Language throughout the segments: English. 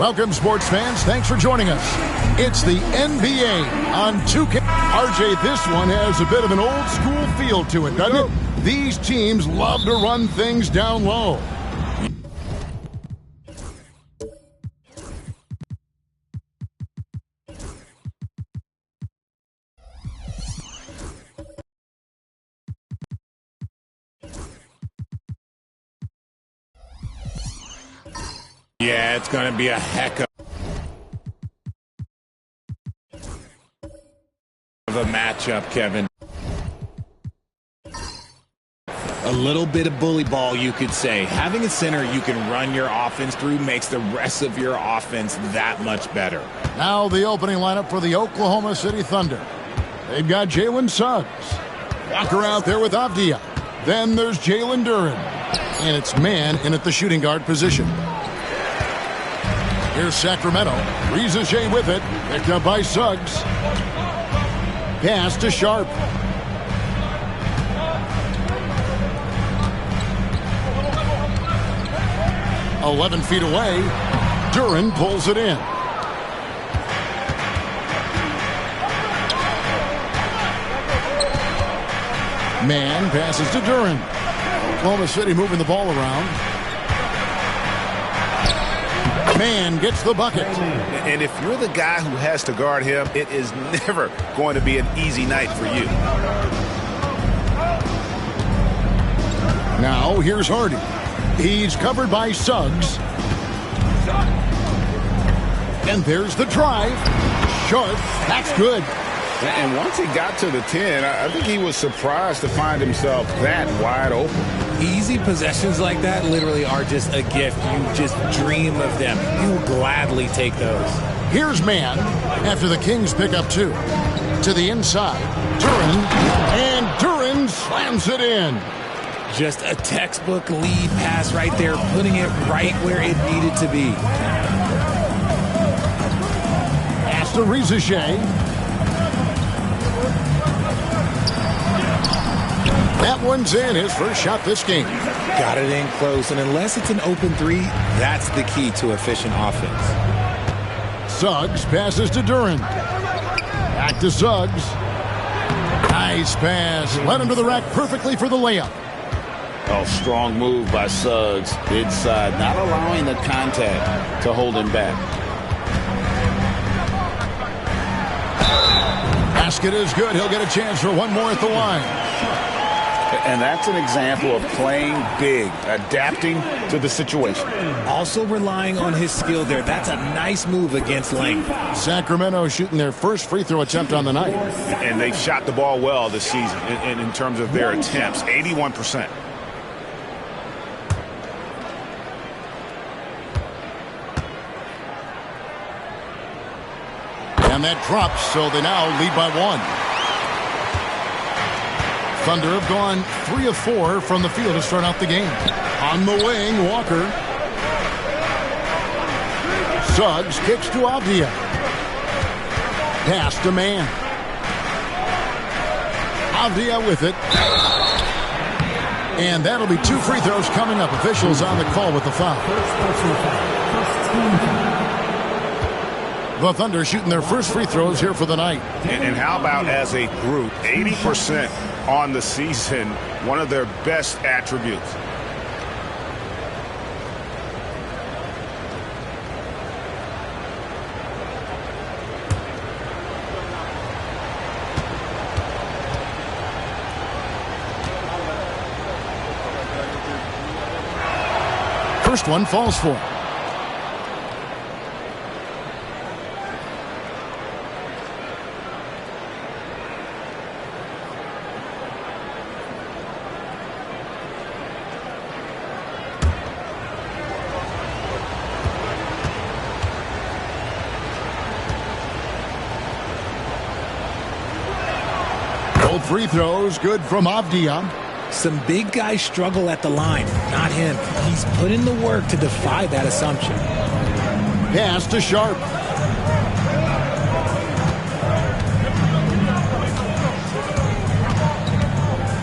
Welcome, sports fans. Thanks for joining us. It's the NBA on 2K. RJ, this one has a bit of an old school feel to it, doesn't it? These teams love to run things down low. Yeah, it's going to be a heck of a matchup, Kevin. A little bit of bully ball, you could say. Having a center you can run your offense through makes the rest of your offense that much better. Now the opening lineup for the Oklahoma City Thunder. They've got Jalen Suggs. Walker out there with Avdia. Then there's Jalen Duren. And it's man in at the shooting guard position. Here's Sacramento. Rizachet with it. Picked up by Suggs. Pass to Sharp. "11 feet away. Duren pulls it in. Man passes to Duren. Oklahoma City moving the ball around. Man gets the bucket. And if you're the guy who has to guard him, it is never going to be an easy night for you. Now here's Hardy. He's covered by Suggs. And there's the drive. Sharp. That's good. And once he got to the 10, I think he was surprised to find himself that wide open. Easy possessions like that literally are just a gift. You just dream of them. You will gladly take those. Here's man after the Kings pick up 2. To the inside. Duren. And Duren slams it in. Just a textbook lead pass right there, putting it right where it needed to be. Pass to Rizachet. That one's in, his first shot this game. Got it in close, and unless it's an open 3, that's the key to efficient offense. Suggs passes to Duren. Back to Suggs. Nice pass. Led him to the rack perfectly for the layup. Oh, strong move by Suggs. Inside, not allowing the contact to hold him back. Basket is good. He'll get a chance for one more at the line. And that's an example of playing big, adapting to the situation. Also relying on his skill there. That's a nice move against length. Sacramento shooting their first free throw attempt on the night. And they've shot the ball well this season in terms of their attempts, 81%. And that drops, so they now lead by 1. Thunder have gone 3 of 4 from the field to start out the game. On the wing, Walker. Suggs kicks to Avdia. Pass to man. Avdia with it. And that'll be 2 free throws coming up. Officials on the call with the foul. The Thunder shooting their first free throws here for the night. And how about as a group, 80% on the season, one of their best attributes. First one falls for him. Both free throws good from Avdia. Some big guys struggle at the line. Not him. He's put in the work to defy that assumption. Pass to Sharp.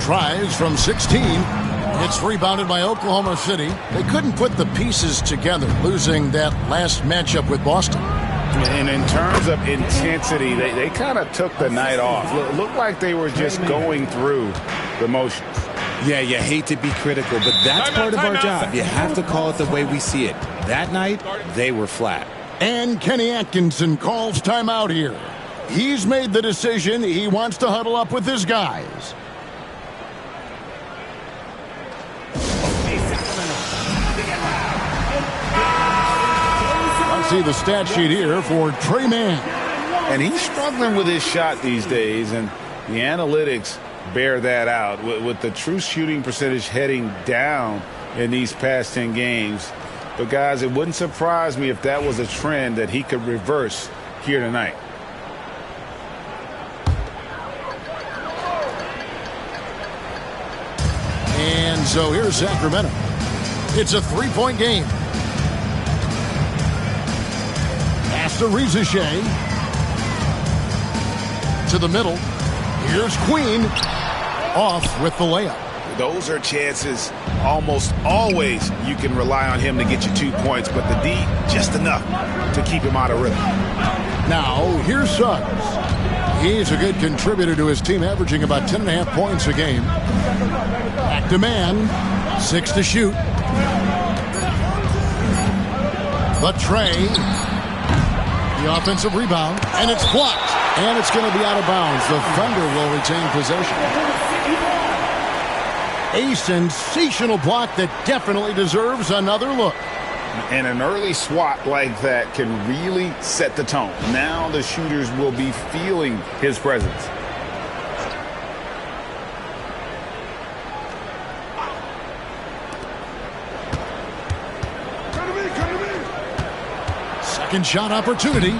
Tries from 16. It's rebounded by Oklahoma City. They couldn't put the pieces together, losing that last matchup with Boston. And in terms of intensity, they kind of took the night off. Looked like they were just going through the motions. Yeah, you hate to be critical, but that's part of our job. You have to call it the way we see it. That night, they were flat. And Kenny Atkinson calls timeout here. He's made the decision. He wants to huddle up with his guys. I see the stat sheet here for Trey Mann. And he's struggling with his shot these days, and the analytics bear that out. With the true shooting percentage heading down in these past 10 games. But, guys, it wouldn't surprise me if that was a trend that he could reverse here tonight. And so here's Sacramento. It's a three-point game. Pass to Reza Shea. To the middle. Here's Queen. Off with the layup. Those are chances almost always you can rely on him to get you 2 points, but the D, just enough to keep him out of rhythm. Now, here's Suggs. He's a good contributor to his team, averaging about 10.5 points a game. Back to Mann. 6 to shoot. The Trey. The offensive rebound. And it's blocked. And it's going to be out of bounds. The Thunder will retain possession. A sensational block that definitely deserves another look. And an early swat like that can really set the tone. Now the shooters will be feeling his presence. Second shot opportunity.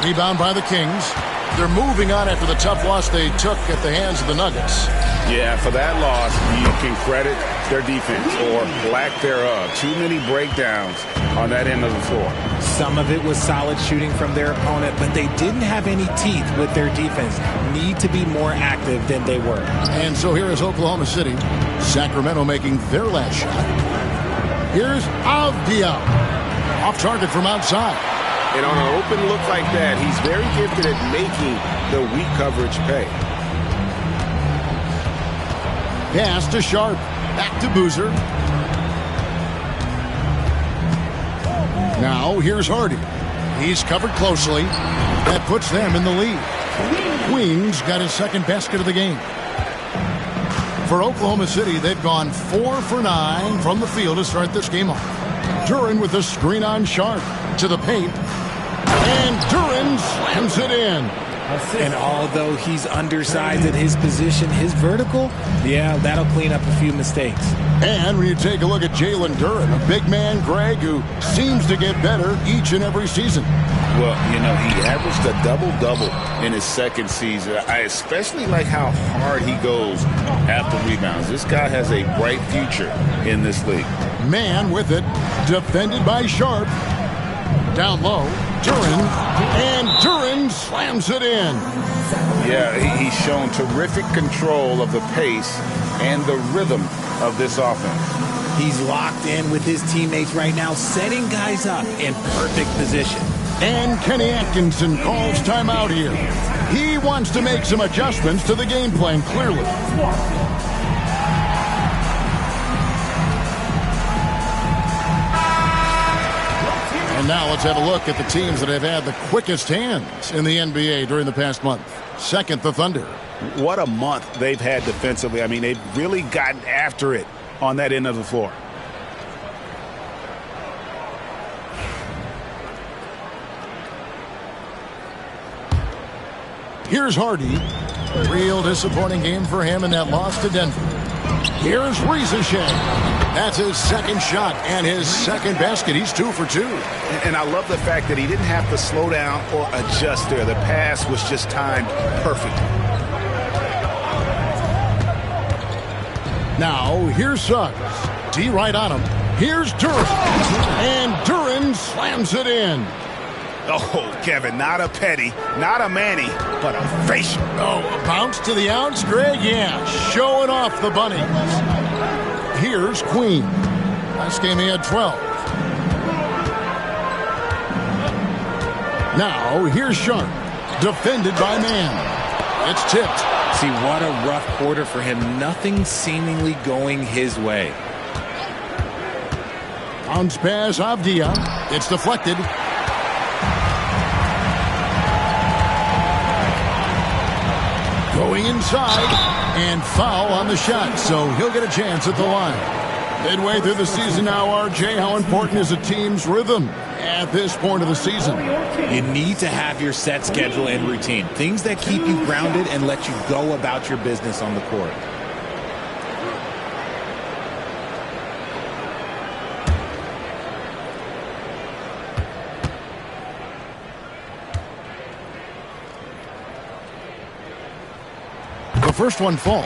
Rebound by the Kings. They're moving on after the tough loss they took at the hands of the Nuggets. Yeah, for that loss, you can credit their defense or lack thereof. Too many breakdowns on that end of the floor. Some of it was solid shooting from their opponent, but they didn't have any teeth with their defense. Need to be more active than they were. And so here is Oklahoma City. Sacramento making their last shot. Here's Avdia. Off target from outside. And on an open look like that, he's very gifted at making the weak coverage pay. Pass to Sharp. Back to Boozer. Now here's Hardy. He's covered closely. That puts them in the lead. Queen's got his second basket of the game. For Oklahoma City, they've gone 4 for 9 from the field to start this game off. Duran with a screen on Sharp to the paint. And Duran slams it in. And although he's undersized at his position, his vertical, yeah, that'll clean up a few mistakes. And when you take a look at Jalen Duran, a big man, Greg, who seems to get better each and every season. Well, you know, he averaged a double-double in his second season. I especially like how hard he goes after rebounds. This guy has a bright future in this league. Man with it, defended by Sharp. Down low, Duran, and Duran slams it in. Yeah, he's shown terrific control of the pace and the rhythm of this offense. He's locked in with his teammates right now, setting guys up in perfect position. And Kenny Atkinson calls timeout here. He wants to make some adjustments to the game plan, clearly. And now let's have a look at the teams that have had the quickest hands in the NBA during the past month. Second, the Thunder. What a month they've had defensively. I mean, they've really gotten after it on that end of the floor. Here's Hardy. Real disappointing game for him in that loss to Denver. Here's Reza Shea. That's his second shot and his second basket. He's 2 for 2. And I love the fact that he didn't have to slow down or adjust there. The pass was just timed perfect. Now, here's Suggs. D right on him. Here's Duran. And Duran slams it in. Oh, Kevin, not a petty, not a Manny, but a facial. Oh, a bounce to the ounce, Greg? Yeah, showing off the bunnies. Here's Queen. Last game he had 12. Now, here's Sharp. Defended by Man. It's tipped. See, what a rough quarter for him. Nothing seemingly going his way. Bounce pass, Avdia. It's deflected. Going inside, and foul on the shot, so he'll get a chance at the line. Midway through the season now, RJ, how important is a team's rhythm at this point of the season? You need to have your set schedule and routine, things that keep you grounded and let you go about your business on the court. The first one falls.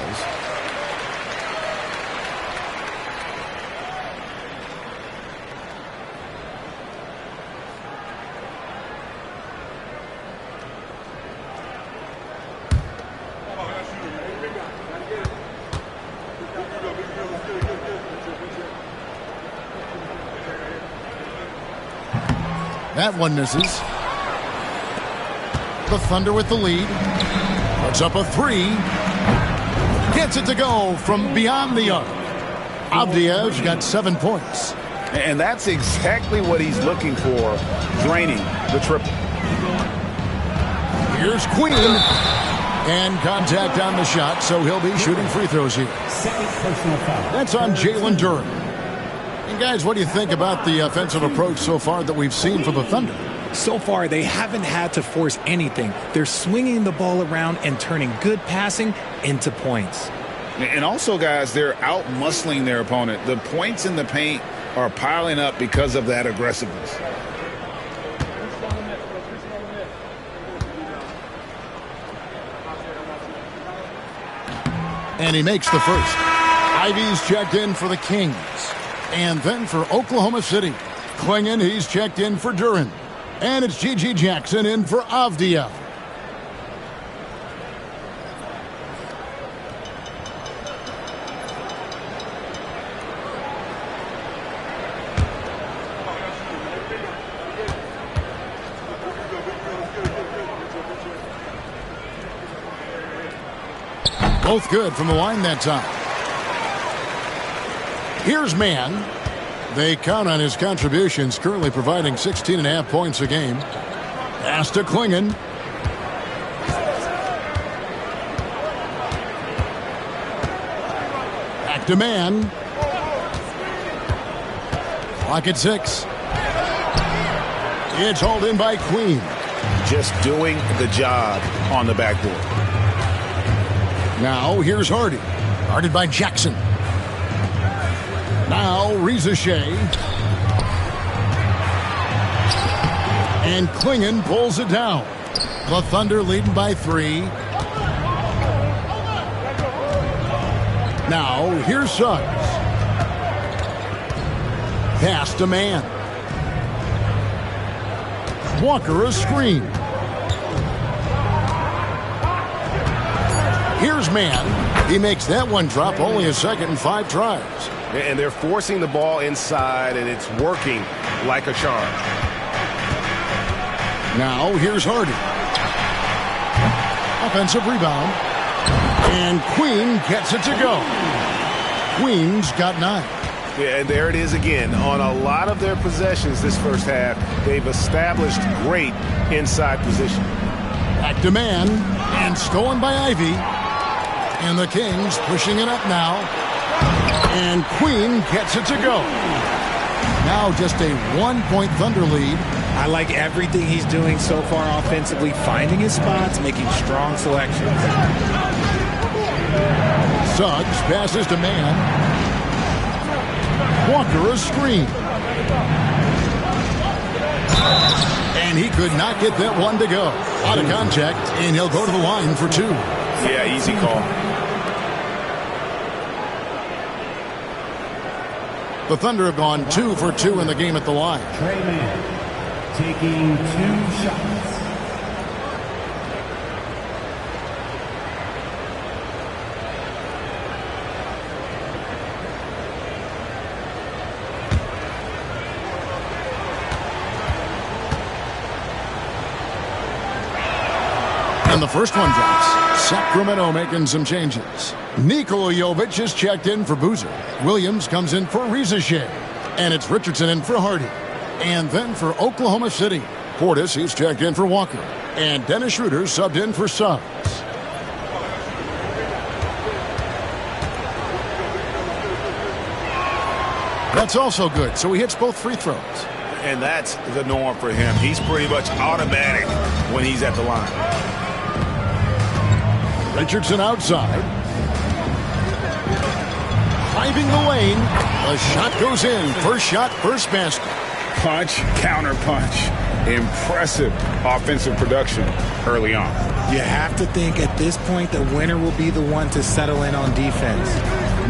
That one misses. The Thunder with the lead. Puts up a three. Gets it to go from beyond the arc. Avdiev's got 7 points. And that's exactly what he's looking for, draining the triple. Here's Queen. And contact on the shot, so he'll be shooting free throws here. That's on Jalen Duren. And guys, what do you think about the offensive approach so far that we've seen for the Thunder? So far, they haven't had to force anything. They're swinging the ball around and turning good passing into points. And also, guys, they're out-muscling their opponent. The points in the paint are piling up because of that aggressiveness. And he makes the first. Ivy's checked in for the Kings. And then for Oklahoma City, Klingon, he's checked in for Duren. And it's G.G. Jackson in for Avdiev. Both good from the line that time. Here's Man. They count on his contributions, currently providing 16.5 points a game. Pass to Klingon. Back to Man. Clock at 6. It's hauled in by Queen. Just doing the job on the backboard. Now here's Hardy. Guarded by Jackson. Now Reza Shea. And Klingon pulls it down. The Thunder leading by 3. Now here's Suggs. Pass to Man. Walker a screen. Here's Man. He makes that one drop, only a second and 5 tries. And they're forcing the ball inside, and it's working like a charm. Now here's Hardy. Offensive rebound. And Queen gets it to go. Queen's got 9. Yeah, and there it is again. On a lot of their possessions this first half, they've established great inside position. Back to Man. And stolen by Ivy. And the Kings pushing it up now. And Queen gets it to go. Now just a 1-point Thunder lead. I like everything he's doing so far offensively, finding his spots, making strong selections. Suggs passes to Man. Walker a screen. And he could not get that one to go. Out of contact, and he'll go to the line for 2. Yeah, easy call. The Thunder have gone 2 for 2 in the game at the line. Trey Mann taking 2 shots. And the first one drops. Sacramento making some changes. Nikola Jovic is checked in for Boozer. Williams comes in for Rizachet. And it's Richardson in for Hardy. And then for Oklahoma City, Portis, he's checked in for Walker. And Dennis Schroeder subbed in for Suggs. That's also good, so he hits both free throws. And that's the norm for him. He's pretty much automatic when he's at the line. Richardson outside. Driving the lane. The shot goes in. First shot, first basket. Punch, counter punch. Impressive offensive production early on. You have to think at this point the winner will be the one to settle in on defense.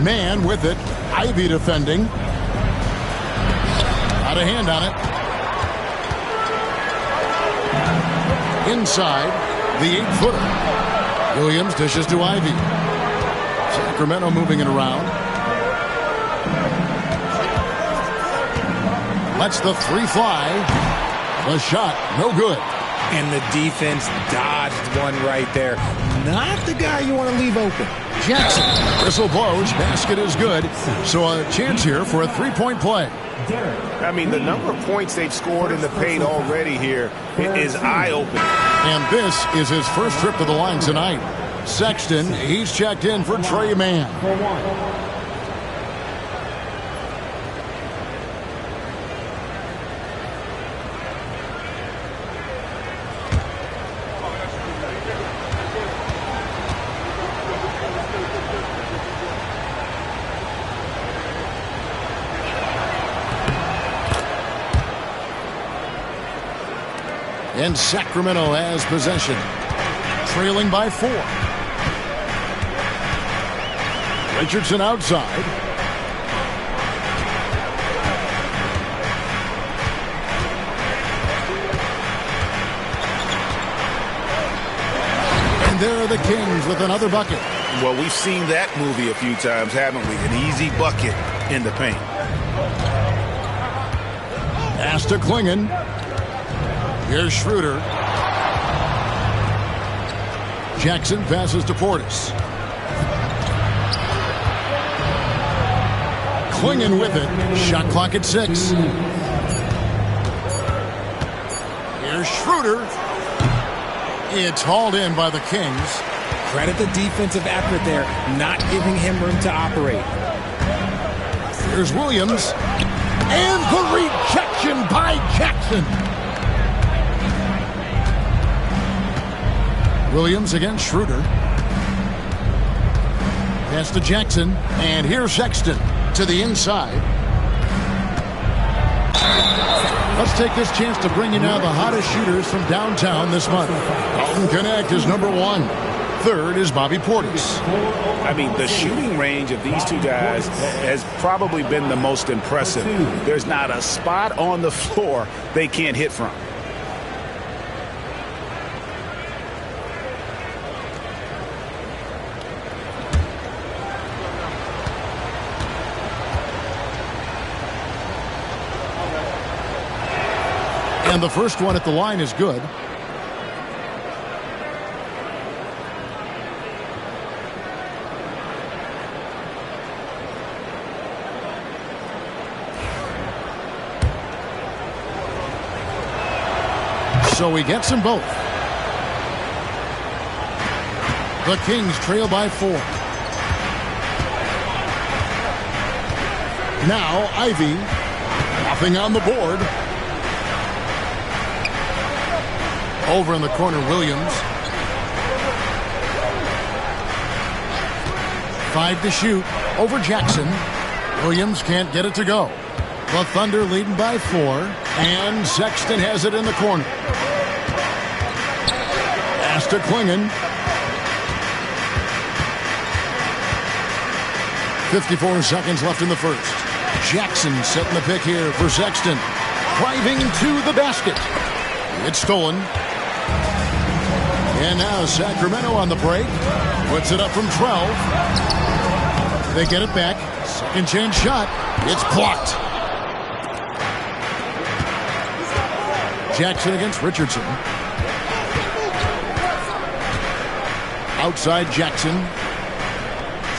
Man with it. Ivy defending. Got a hand on it. Inside, the 8-footer. Williams dishes to Ivy. Sacramento moving it around. Lets the three fly. The shot, no good. And the defense dodged one right there. Not the guy you want to leave open. Jackson. Whistle blows. Basket is good. So a chance here for a three-point play. I mean, the number of points they've scored in the paint already here is eye-opening. And this is his first trip to the line tonight. Sexton, he's checked in for Trey Mann. And Sacramento has possession, trailing by 4. Richardson outside. And there are the Kings with another bucket. Well, we've seen that movie a few times, haven't we? An easy bucket in the paint. Pass to Klingon. Here's Schroeder. Jackson passes to Portis. Klingon with it. Shot clock at 6. Here's Schroeder. It's hauled in by the Kings. Credit the defensive effort there, not giving him room to operate. Here's Williams. And the rejection by Jackson. Williams against Schroeder. Pass to Jackson. And here's Sexton to the inside. Let's take this chance to bring you now the hottest shooters from downtown this month. Alton Connect is number 1. Third is Bobby Portis. I mean, the shooting range of these two guys has probably been the most impressive. There's not a spot on the floor they can't hit from. And the first one at the line is good. So he gets them both. The Kings trail by 4. Now Ivy, nothing on the board. Over in the corner, Williams. 5 to shoot. Over Jackson. Williams can't get it to go. The Thunder leading by 4. And Sexton has it in the corner. Pass to Klingon. 54 seconds left in the first. Jackson setting the pick here for Sexton. Driving to the basket. It's stolen. And now Sacramento on the break. Puts it up from 12. They get it back. Second chance shot. It's blocked. Jackson against Richardson. Outside Jackson.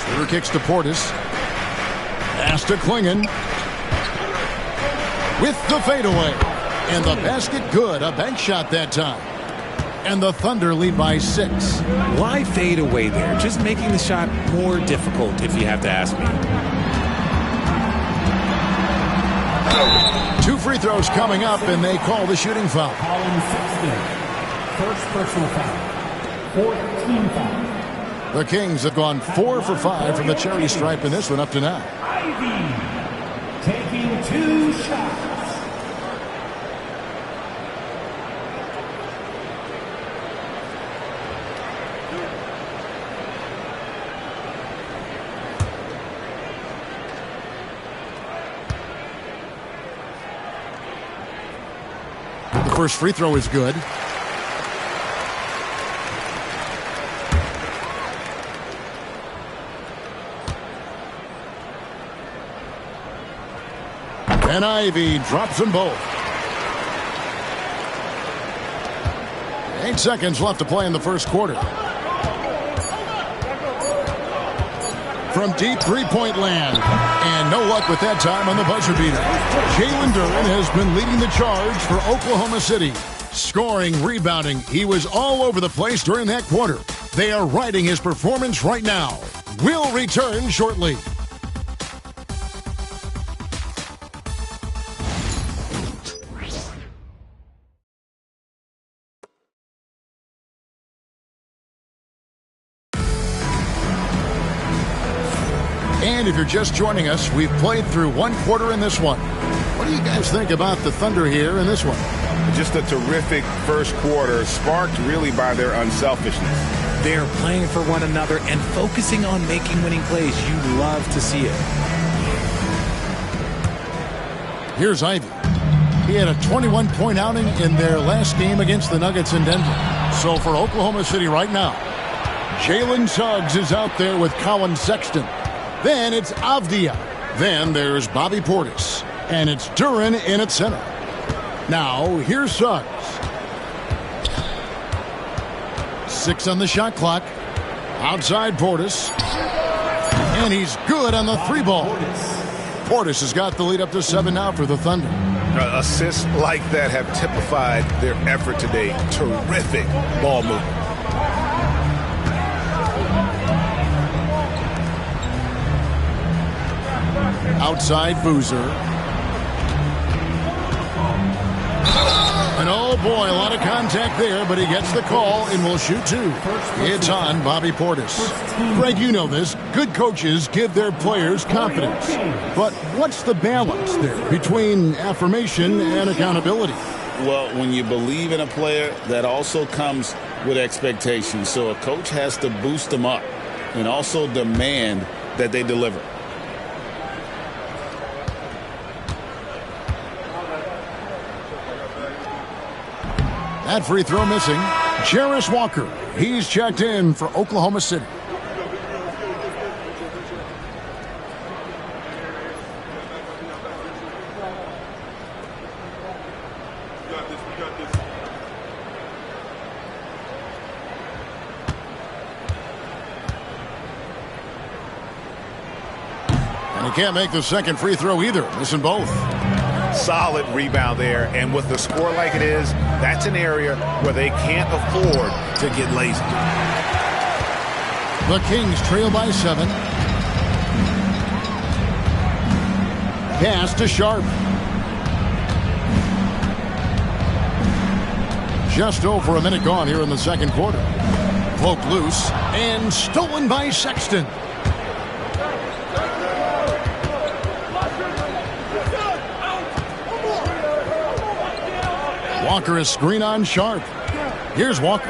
Shooter kicks to Portis. Pass to Klingon. With the fadeaway. And the basket good. A bank shot that time. And the Thunder lead by 6. Why fade away there? Just making the shot more difficult, if you have to ask me. 2 free throws coming up, and they call the shooting foul. Colin Sexton. First personal foul. 14 foul. The Kings have gone 4 for 5 from the charity stripe in this one up to now. Ivy taking 2 shots. The first free throw is good. And Ivy drops them both. 8 seconds left to play in the first quarter. From deep three-point land. And no luck with that time on the buzzer beater. Jalen Duren has been leading the charge for Oklahoma City. Scoring, rebounding. He was all over the place during that quarter. They are riding his performance right now. We'll return shortly. And if you're just joining us, we've played through 1 quarter in this one. What do you guys think about the Thunder here in this one? Just a terrific first quarter, sparked really by their unselfishness. They're playing for one another and focusing on making winning plays. You love to see it. Here's Ivy. He had a 21-point outing in their last game against the Nuggets in Denver. So for Oklahoma City right now, Jalen Suggs is out there with Colin Sexton. Then it's Avdia. Then there's Bobby Portis. And it's Duren in at center. Now, here's Suggs. 6 on the shot clock. Outside Portis. And he's good on the 3-ball. Portis has got the lead up to 7 now for the Thunder. Assists like that have typified their effort today. Terrific ball movement. Outside Boozer. And oh boy, a lot of contact there, but he gets the call and will shoot 2. It's on Bobby Portis. Greg, you know this. Good coaches give their players confidence. But what's the balance there between affirmation and accountability? Well, when you believe in a player, that also comes with expectations. So a coach has to boost them up and also demand that they deliver. That free throw missing. Jarris Walker. He's checked in for Oklahoma City. And he can't make the second free throw either. Missing both. Solid rebound there, and with the score like it is, that's an area where they can't afford to get lazy. The Kings trail by 7. Pass to Sharp. Just over a minute gone here in the second quarter. Poked loose and stolen by Sexton. Walker is screen on Sharp. Here's Walker.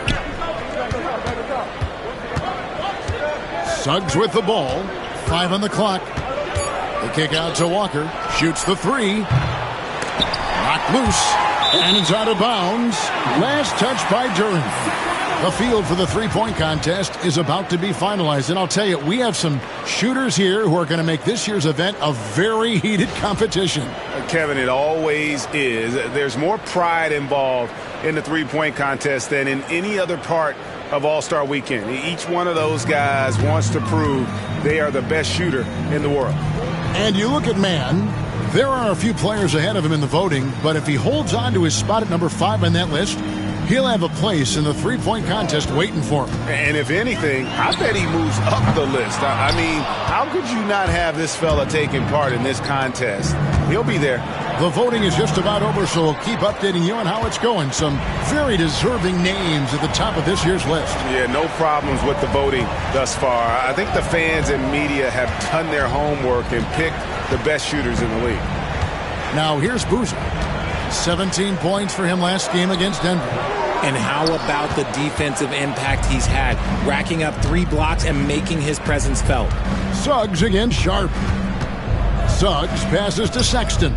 Suggs with the ball. 5 on the clock. The kick out to Walker. Shoots the 3. Knocked loose. And it's out of bounds. Last touch by Duren. The field for the three-point contest is about to be finalized. And I'll tell you, we have some shooters here who are going to make this year's event a very heated competition. Kevin, it always is. There's more pride involved in the three-point contest than in any other part of All-Star Weekend. Each one of those guys wants to prove they are the best shooter in the world. And you look at Mann, there are a few players ahead of him in the voting, but if he holds on to his spot at number 5 on that list, he'll have a place in the three-point contest waiting for him. And if anything, I bet he moves up the list. I mean, how could you not have this fella taking part in this contest? He'll be there. The voting is just about over, so we'll keep updating you on how it's going. Some very deserving names at the top of this year's list. Yeah, no problems with the voting thus far. I think the fans and media have done their homework and picked the best shooters in the league. Now here's Boozer. 17 points for him last game against Denver. And how about the defensive impact he's had, racking up 3 blocks and making his presence felt. Suggs against Sharp. Suggs passes to Sexton.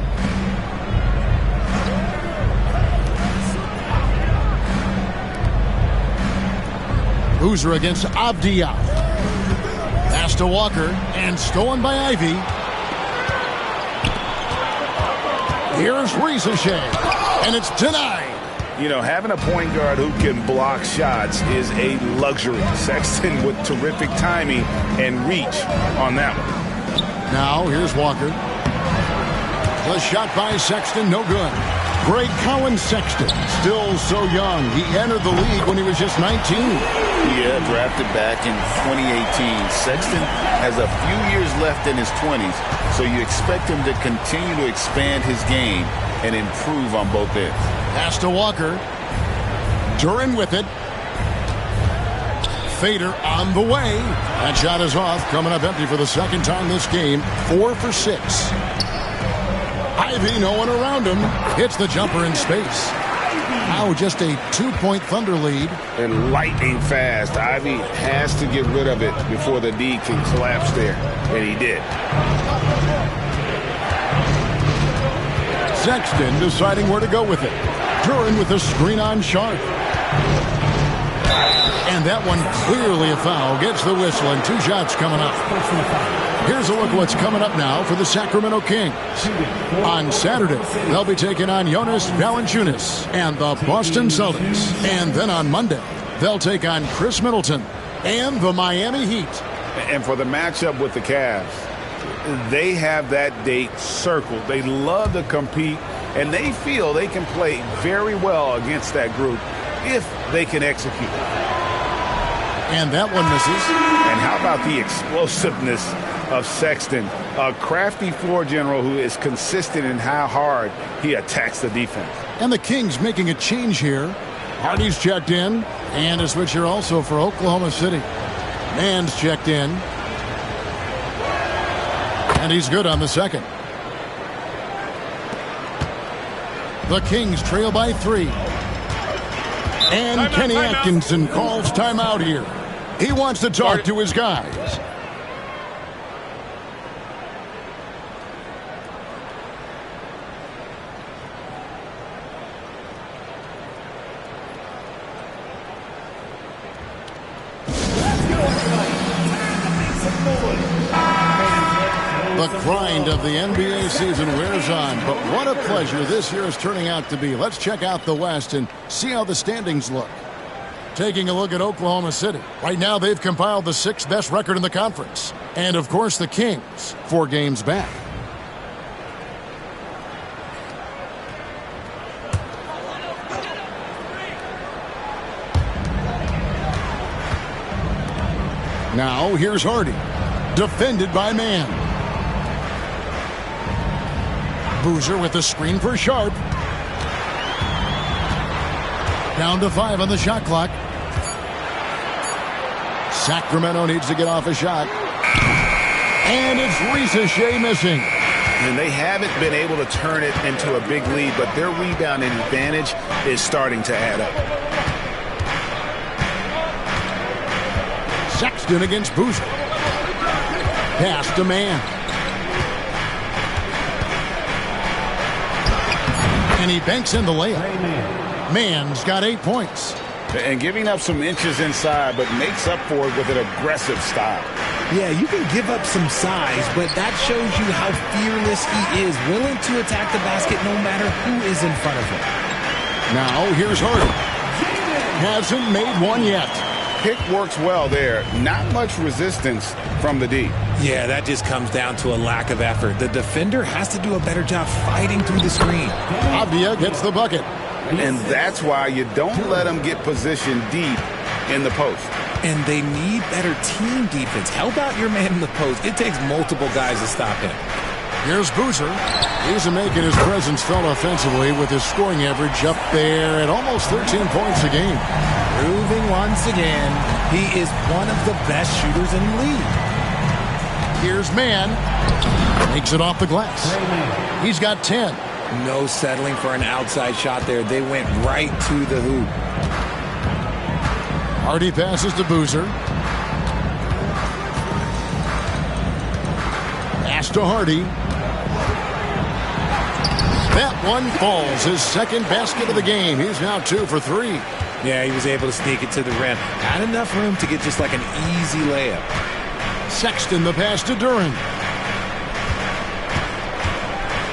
Boozer against Avdia. Pass to Walker and stolen by Ivy. Here's Ricochet, and it's denied. You know, having a point guard who can block shots is a luxury. Sexton with terrific timing and reach on that one. Now, here's Walker. The shot by Sexton, no good. Greg Collins Sexton, still so young. He entered the league when he was just 19. Yeah, drafted back in 2018. Sexton has a few years left in his 20s, so you expect him to continue to expand his game and improve on both ends. Pass to Walker. Duran with it. Fader on the way. That shot is off, coming up empty for the second time this game. 4 for 6. Ivy, no one around him. Hits the jumper in space. Now just a 2-point Thunder lead. And lightning fast. Ivy has to get rid of it before the D can collapse there. And he did. Sexton deciding where to go with it. Duran with a screen on Sharp. And that one clearly a foul. Gets the whistle and 2 shots coming up. Here's a look at what's coming up now for the Sacramento Kings. On Saturday, they'll be taking on Jonas Valanciunas and the Boston Celtics. And then on Monday, they'll take on Chris Middleton and the Miami Heat. And for the matchup with the Cavs, they have that date circled. They love to compete, and they feel they can play very well against that group if they can execute. And that one misses. And how about the explosiveness of Sexton, a crafty floor general who is consistent in how hard he attacks the defense. And the Kings making a change here. Hardy's checked in, and a switcher also for Oklahoma City. Mann's checked in. And he's good on the second. The Kings trail by 3. And Kenny Atkinson calls timeout here. He wants to talk to his guys. The grind of the NBA season wears on, but what a pleasure this year is turning out to be. Let's check out the West and see how the standings look. Taking a look at Oklahoma City. Right now, they've compiled the 6th best record in the conference. And, of course, the Kings, 4 games back. Now, here's Hardy. Defended by Mann. Boozer with the screen for Sharp. Down to 5 on the shot clock. Sacramento needs to get off a shot. And it's Ricochet missing. And they haven't been able to turn it into a big lead, but their rebounding advantage is starting to add up. Sexton against Boozer. Pass to Mann. And he banks in the layup. Mann's got 8 points. And giving up some inches inside, but makes up for it with an aggressive style. Yeah, you can give up some size, but that shows you how fearless he is, willing to attack the basket no matter who is in front of him. Now, here's Hardy. Hasn't made one yet. Pick works well there. Not much resistance from the D. Yeah, that just comes down to a lack of effort. The defender has to do a better job fighting through the screen. Avdia gets the bucket. And that's why you don't let them get positioned deep in the post. And they need better team defense. Help out your man in the post. It takes multiple guys to stop him. Here's Boozer. He's making his presence felt offensively with his scoring average up there at almost 13 points a game. Proving once again, he is one of the best shooters in the league. Here's Mann. Makes it off the glass. He's got 10. No settling for an outside shot there. They went right to the hoop. Hardy passes to Boozer. Pass to Hardy. That one falls. His second basket of the game. He's now 2 for 3. Yeah, he was able to sneak it to the rim. Had enough room to get just like an easy layup. Sexton the pass to Duren.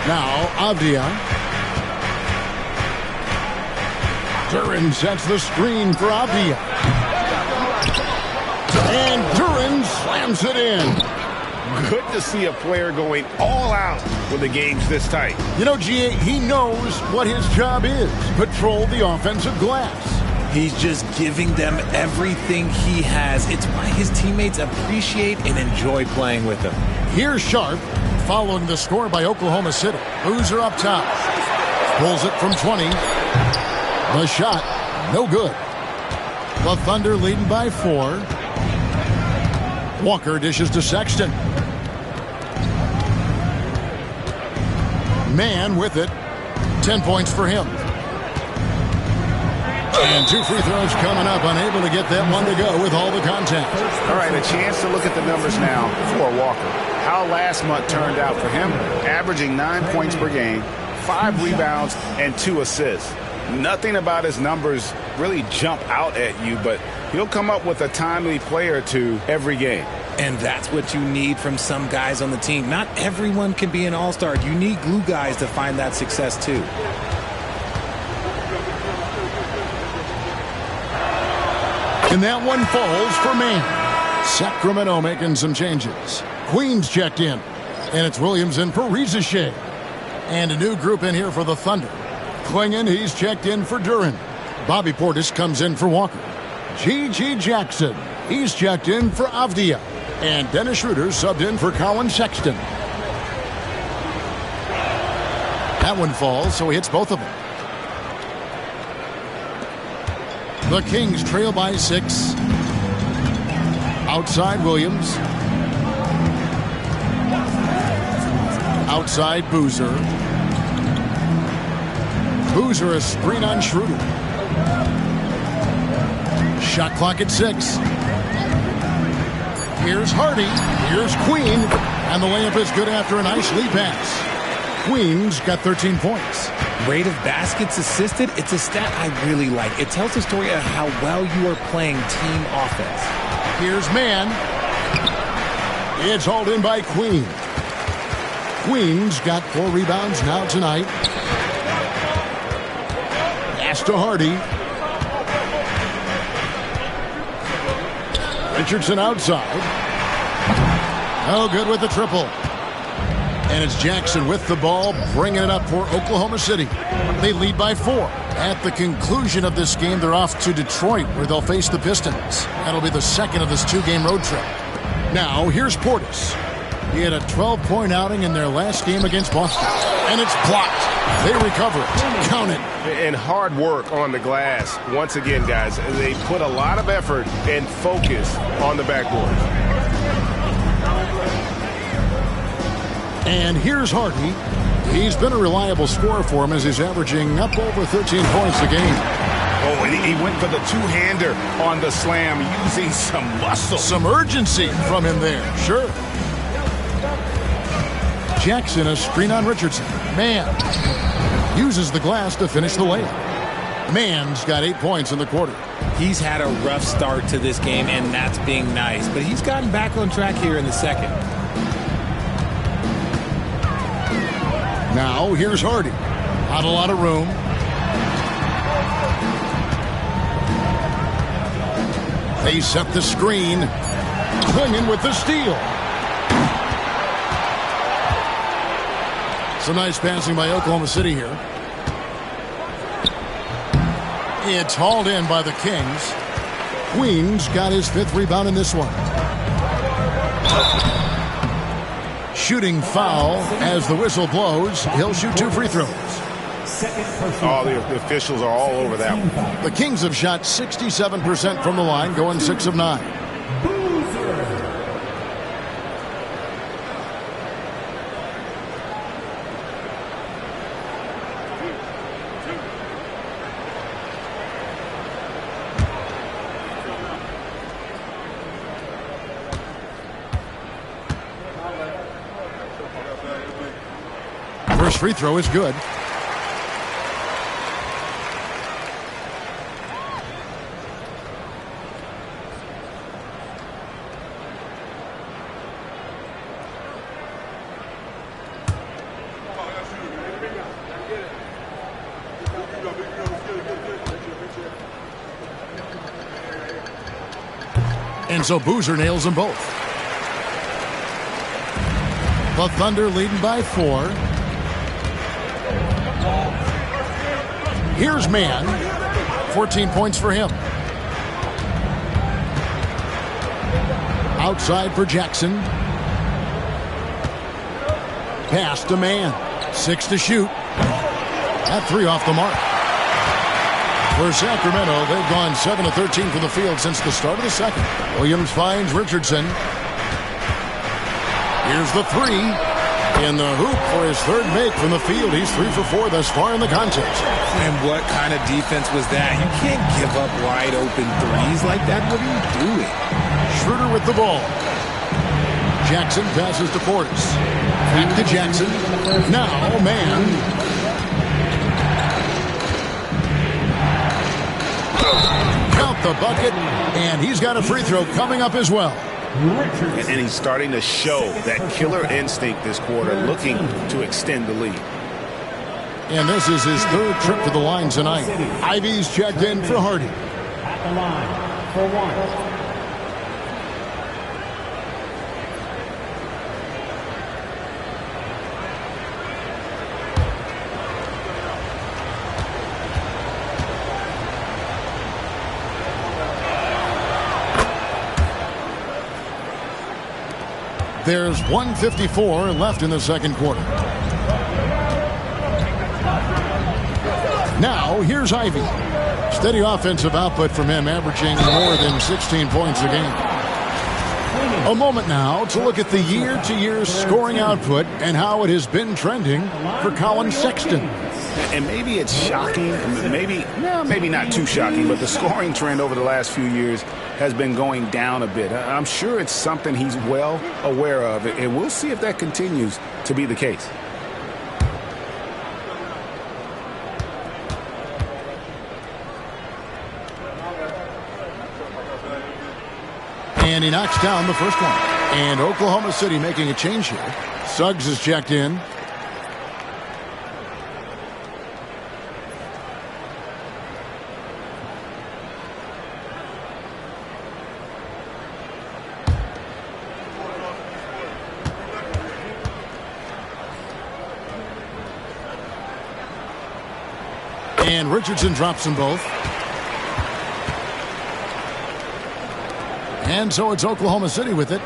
Now Avdia. Duren sets the screen for Avdia. And Duren slams it in. Good to see a player going all out when the game's this tight. You know, G.A., he knows what his job is. Patrol the offensive glass. He's just giving them everything he has. It's why his teammates appreciate and enjoy playing with him. Here's Sharp, following the score by Oklahoma City. Boozer up top. Pulls it from 20. The shot, no good. The Thunder leading by 4. Walker dishes to Sexton. Mann with it. 10 points for him. And 2 free throws coming up. Unable to get that one to go with all the contact. All right, a chance to look at the numbers now for Walker. How last month turned out for him. Averaging 9 points per game, 5 rebounds, and 2 assists. Nothing about his numbers really jump out at you, but he'll come up with a timely play or two every game. And that's what you need from some guys on the team. Not everyone can be an all-star. You need glue guys to find that success too. And that one falls for Mann. Sacramento making some changes. Queens checked in. And it's Williams in for Rizachet. And a new group in here for the Thunder. Klingon, he's checked in for Duren. Bobby Portis comes in for Walker. G.G. Jackson, he's checked in for Avdia. And Dennis Schroeder subbed in for Colin Sexton. That one falls, so he hits both of them. The Kings trail by 6. Outside Williams. Outside Boozer. Boozer a screen on Schroeder. Shot clock at 6. Here's Hardy. Here's Queen. And the layup is good after a nice lead pass. Queen's got 13 points. Rate of baskets assisted, it's a stat I really like. It tells the story of how well you are playing team offense. Here's Mann. It's hauled in by Queen. Queen's got 4 rebounds now tonight. Pass to Hardy. Richardson outside. Oh, good with the triple. And it's Jackson with the ball, bringing it up for Oklahoma City. They lead by 4. At the conclusion of this game, they're off to Detroit, where they'll face the Pistons. That'll be the second of this 2-game road trip. Now, here's Portis. He had a 12-point outing in their last game against Boston. And it's blocked. They recover it. Count it. And hard work on the glass. Once again, guys, they put a lot of effort and focus on the backboard. And here's Hardy. He's been a reliable scorer for him as he's averaging up over 13 points a game. Oh, and he went for the two-hander on the slam, using some muscle. Some urgency from him there, sure. Jackson a screen on Richardson. Mann uses the glass to finish the layup. Mann's got 8 points in the quarter. He's had a rough start to this game, and that's being nice. But he's gotten back on track here in the second. Now, here's Hardy. Not a lot of room. They set the screen. Swinging with the steal. Some nice passing by Oklahoma City here. It's hauled in by the Kings. Queens got his 5th rebound in this one. Shooting foul as the whistle blows. He'll shoot 2 free throws. Oh, the officials are all over that one. The Kings have shot 67% from the line, going 6 of 9. First free throw is good. And so Boozer nails them both. The Thunder leading by 4. Here's Mann. 14 points for him. Outside for Jackson. Pass to Mann. 6 to shoot. That 3 off the mark. For Sacramento, they've gone 7 of 13 from the field since the start of the second. Williams finds Richardson. Here's the 3. In the hoop for his 3rd make from the field. He's 3 for 4 thus far in the contest. And what kind of defense was that? You can't give up wide open threes like that. What are you doing? Schroeder with the ball. Jackson passes to Portis. Back to Jackson. Now, Mann. Count the bucket. And he's got a free throw coming up as well. And he's starting to show that killer instinct this quarter, looking to extend the lead. And this is his 3rd trip to the line tonight. Ivy's checked in for Hardy. At the line for 1. There's 1:54 left in the second quarter. Now, here's Ivy. Steady offensive output from him, averaging more than 16 points a game. A moment now to look at the year-to-year scoring output and how it has been trending for Colin Sexton. And maybe it's shocking, maybe not too shocking, but the scoring trend over the last few years has been going down a bit. I'm sure it's something he's well aware of, and we'll see if that continues to be the case. And he knocks down the first one. And Oklahoma City making a change here. Suggs is checked in. And Richardson drops them both. And so it's Oklahoma City with it.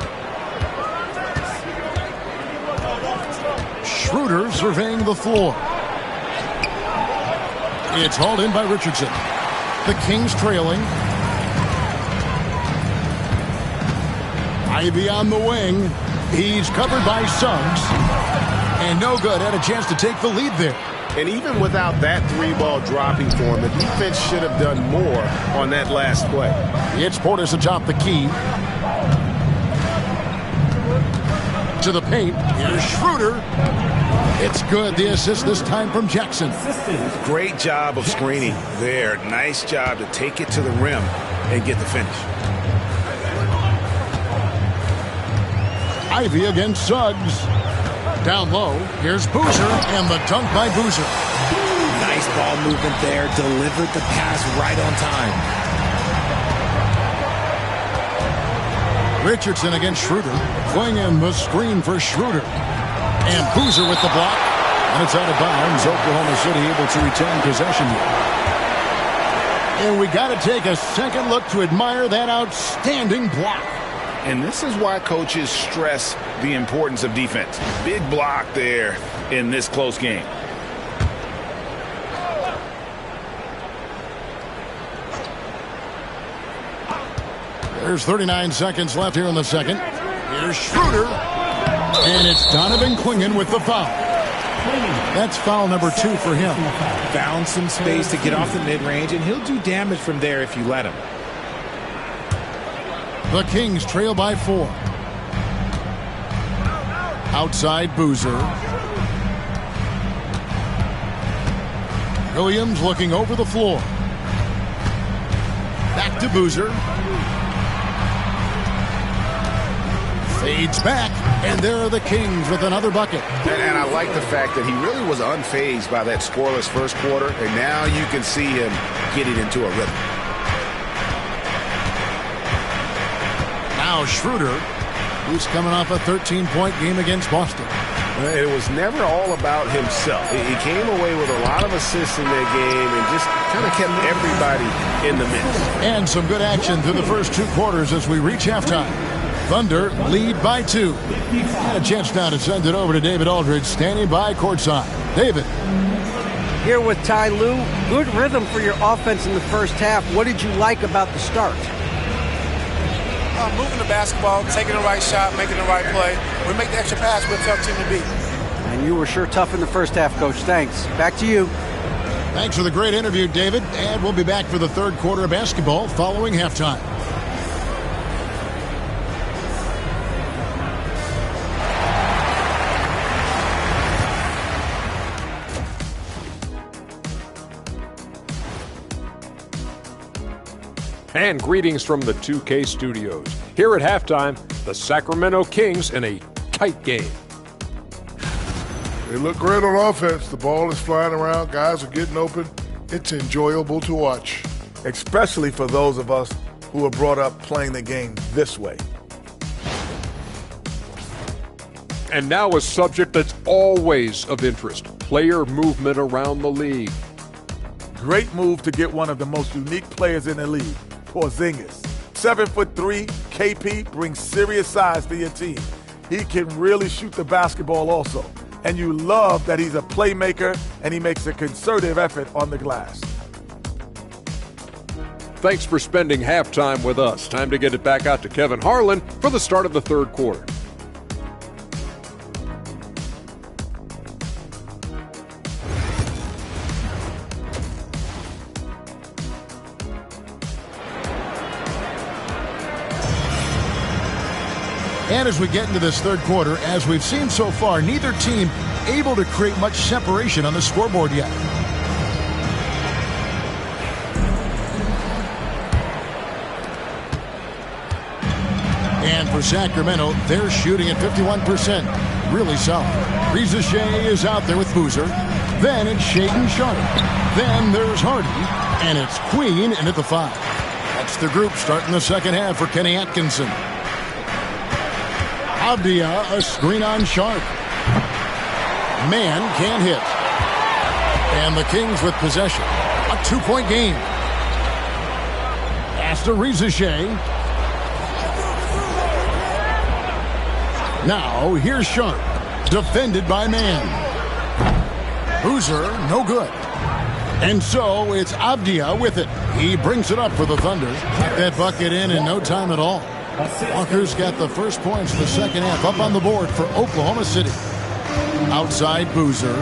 Schroeder surveying the floor. It's hauled in by Richardson. The Kings trailing. Ivy on the wing. He's covered by Suggs. And no good. Had a chance to take the lead there. And even without that 3-ball dropping for him, the defense should have done more on that last play. It's Portis atop the key. To the paint. Here's Schroeder. It's good. The assist this time from Jackson. Great job of screening there. Nice job to take it to the rim and get the finish. Ivy against Suggs. Down low, here's Boozer, and the dunk by Boozer. Nice ball movement there. Delivered the pass right on time. Richardson against Schroeder. Flinging the screen for Schroeder. And Boozer with the block. And it's out of bounds. Oklahoma City able to retain possession here. And we got to take a second look to admire that outstanding block. And this is why coaches stress the importance of defense. Big block there in this close game. There's 39 seconds left here in the second. Here's Schroeder. And it's Donovan Clingan with the foul. That's foul number 2 for him. Found some space to get off the mid-range, and he'll do damage from there if you let him. The Kings trail by 4. Outside Boozer. Williams looking over the floor. Back to Boozer. Fades back, and there are the Kings with another bucket. And I like the fact that he really was unfazed by that scoreless first quarter, and now you can see him getting into a rhythm. Now Schroeder, who's coming off a 13-point game against Boston. It was never all about himself. He came away with a lot of assists in that game and just kind of kept everybody in the mix. And some good action through the first 2 quarters as we reach halftime. Thunder lead by 2. And a chance now to send it over to David Aldridge, standing by courtside. David. Here with Ty Lue. Good rhythm for your offense in the first half. What did you like about the start? Moving the basketball, taking the right shot, making the right play. We make the extra pass, we're a tough team to beat. And you were sure tough in the first half, Coach. Thanks. Back to you. Thanks for the great interview, David. And we'll be back for the third quarter of basketball following halftime. And greetings from the 2K studios. Here at halftime, the Sacramento Kings in a tight game. They look great on offense. The ball is flying around. Guys are getting open. It's enjoyable to watch. Especially for those of us who are brought up playing the game this way. And now a subject that's always of interest, player movement around the league. Great move to get one of the most unique players in the league, Porzingis. 7'3", KP brings serious size to your team. He can really shoot the basketball also. And you love that he's a playmaker and he makes a concerted effort on the glass. Thanks for spending halftime with us. Time to get it back out to Kevin Harlan for the start of the third quarter. And as we get into this third quarter, as we've seen so far, neither team able to create much separation on the scoreboard yet. And for Sacramento, they're shooting at 51%. Really solid. Reza Shea is out there with Boozer. Then it's Shaedon Sharpe. Then there's Hardy. And it's Queen in at the 5. That's the group starting the second half for Kenny Atkinson. Avdia, a screen on Sharpe. Man can't hit. And the Kings with possession. A 2-point game. Pass to Reza Shea. Now, here's Sharpe. Defended by Man. Boozer, no good. And so, it's Avdia with it. He brings it up for the Thunder. Get that bucket in no time at all. Walker's got the first points of the second half up on the board for Oklahoma City. Outside Boozer.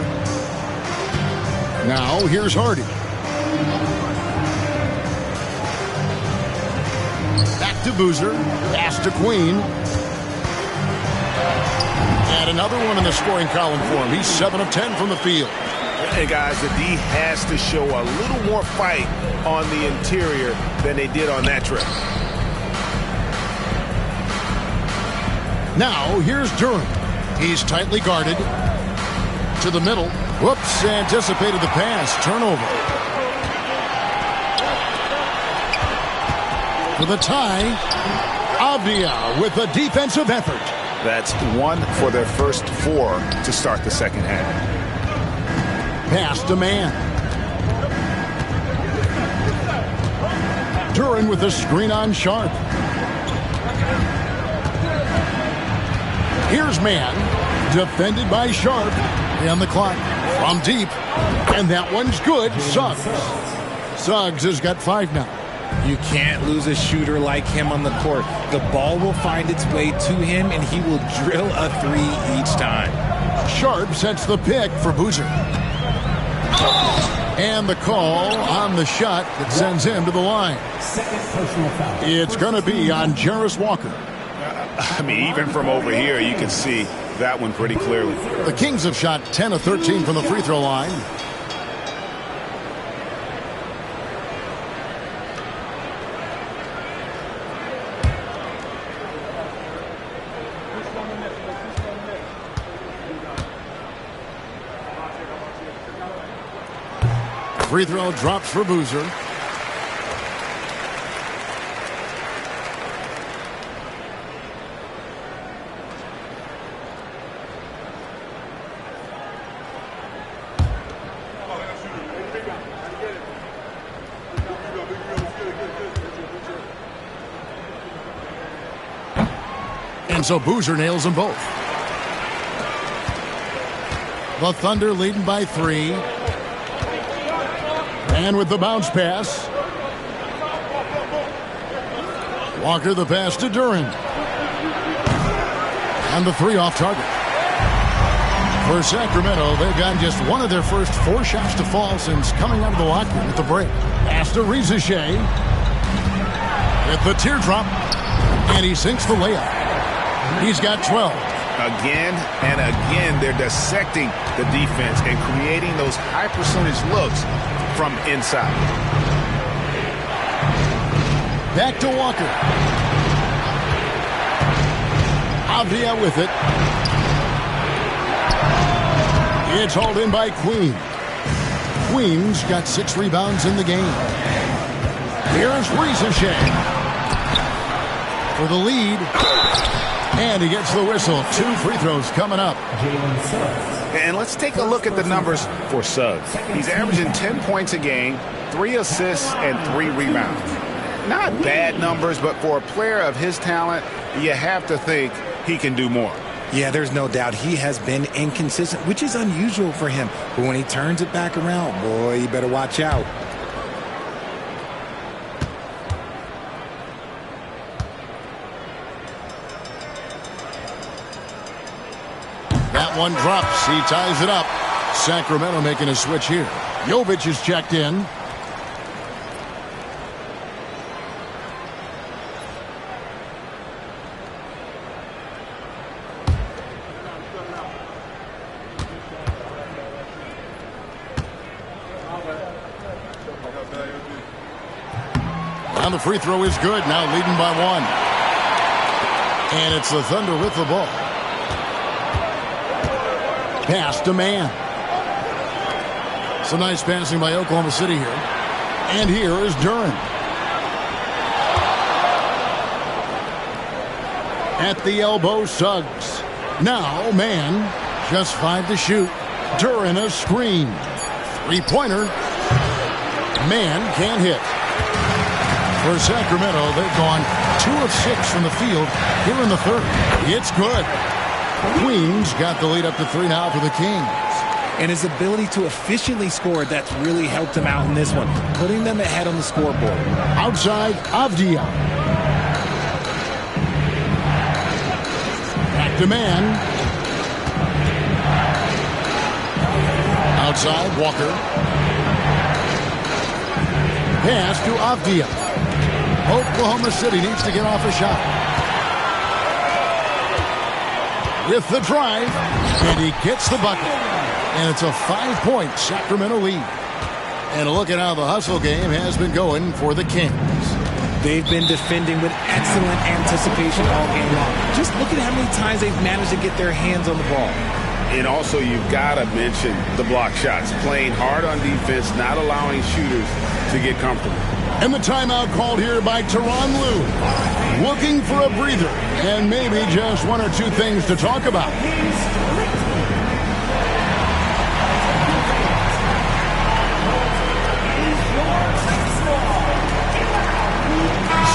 Now here's Hardy. Back to Boozer. Pass to Queen. And another one in the scoring column for him. He's 7 of 10 from the field. Hey guys, the D has to show a little more fight on the interior than they did on that trip. Now, here's Durham. He's tightly guarded. To the middle. Whoops, anticipated the pass. Turnover. For the tie. Avdia with a defensive effort. That's 1 for their first 4 to start the second half. Pass to man. Duran with a screen on Sharp. Here's man. Defended by Sharp. And the clock from deep. And that one's good. Suggs. Suggs has got 5 now. You can't lose a shooter like him on the court. The ball will find its way to him, and he will drill a 3 each time. Sharp sets the pick for Boozer. And the call on the shot that sends him to the line. It's going to be on Jarris Walker. I mean, even from over here, you can see that one pretty clearly. The Kings have shot 10 of 13 from the free throw line. Free throw drops for Boozer. And so Boozer nails them both. The Thunder leading by 3. And with the bounce pass. Walker the pass to Duran. And the 3 off target. For Sacramento, they've gotten just one of their first 4 shots to fall since coming out of the locker room at the break. Pass to Rizachet. With the teardrop. And he sinks the layup. He's got 12. Again and again, they're dissecting the defense and creating those high percentage looks from inside. Back to Walker. Avdia with it. It's hauled in by Queen. Queen's got 6 rebounds in the game. Here's Rizachet for the lead. And he gets the whistle. 2 free throws coming up. And let's take a look at the numbers for Suggs. He's averaging 10 points a game, 3 assists, and 3 rebounds. Not bad numbers, but for a player of his talent, you have to think he can do more. Yeah, there's no doubt he has been inconsistent, which is unusual for him. But when he turns it back around, boy, you better watch out. That one drops. He ties it up. Sacramento making a switch here. Jovic is checked in. And the free throw is good. Now leading by 1. And it's the Thunder with the ball. Pass to man. Some nice passing by Oklahoma City here. And here is Duran. At the elbow, Suggs. Now, man. Just 5 to shoot. Duran a screen. 3-pointer. Man can't hit. For Sacramento, they've gone 2 of 6 from the field here in the third. It's good. Queens got the lead up to 3 now for the Kings. And his ability to efficiently score, that's really helped him out in this one, putting them ahead on the scoreboard. Outside, Avdia. Back to man. Outside, Walker. Pass to Avdia. Oklahoma City needs to get off a shot. With the drive, and he gets the bucket. And it's a 5-point Sacramento lead. And look at how the hustle game has been going for the Kings. They've been defending with excellent anticipation all game long. Just look at how many times they've managed to get their hands on the ball. And also, you've got to mention the block shots. Playing hard on defense, not allowing shooters to get comfortable. And the timeout called here by Tyronn Lue. Looking for a breather and maybe just one or two things to talk about.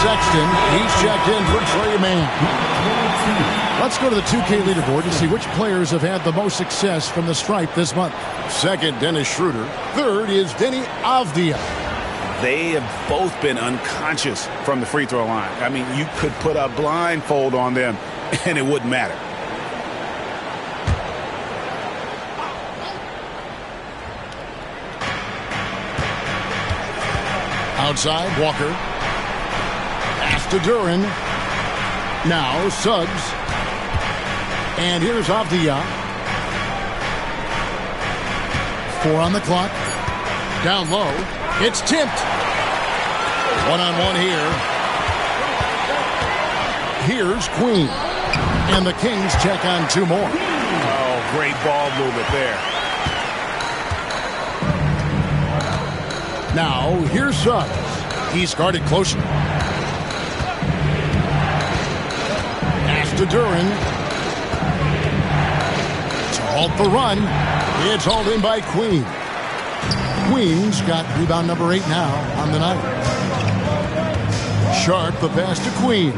Sexton, he's checked in for Trey Mann. Let's go to the 2K leaderboard to see which players have had the most success from the stripe this month. Second, Dennis Schroeder. Third is Deni Avdija. They have both been unconscious from the free throw line. I mean, you could put a blindfold on them, and it wouldn't matter. Outside, Walker. Pass to Duren. Now, Suggs. And here's Avdija. 4 on the clock. Down low. It's tipped. One-on-one here. Here's Queen. And the Kings check on 2 more. Oh, great ball movement there. Now, here's Suggs. He's guarded closely. Pass to Duren. To halt the run. It's hauled in by Queen. Queen's got rebound number 8 now on the night. Sharp, the pass to Queen.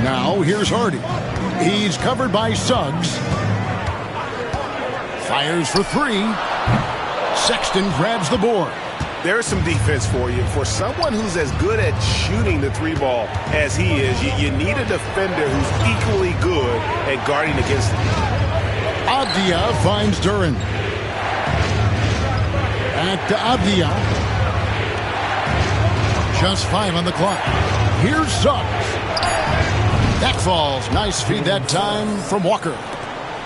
Now, here's Hardy. He's covered by Suggs. Fires for 3. Sexton grabs the board. There's some defense for you. For someone who's as good at shooting the 3-ball as he is, you need a defender who's equally good at guarding against him. Avdija finds Duren. Back to Avdija. Just 5 on the clock. Here's Suggs. That falls. Nice feed that time from Walker.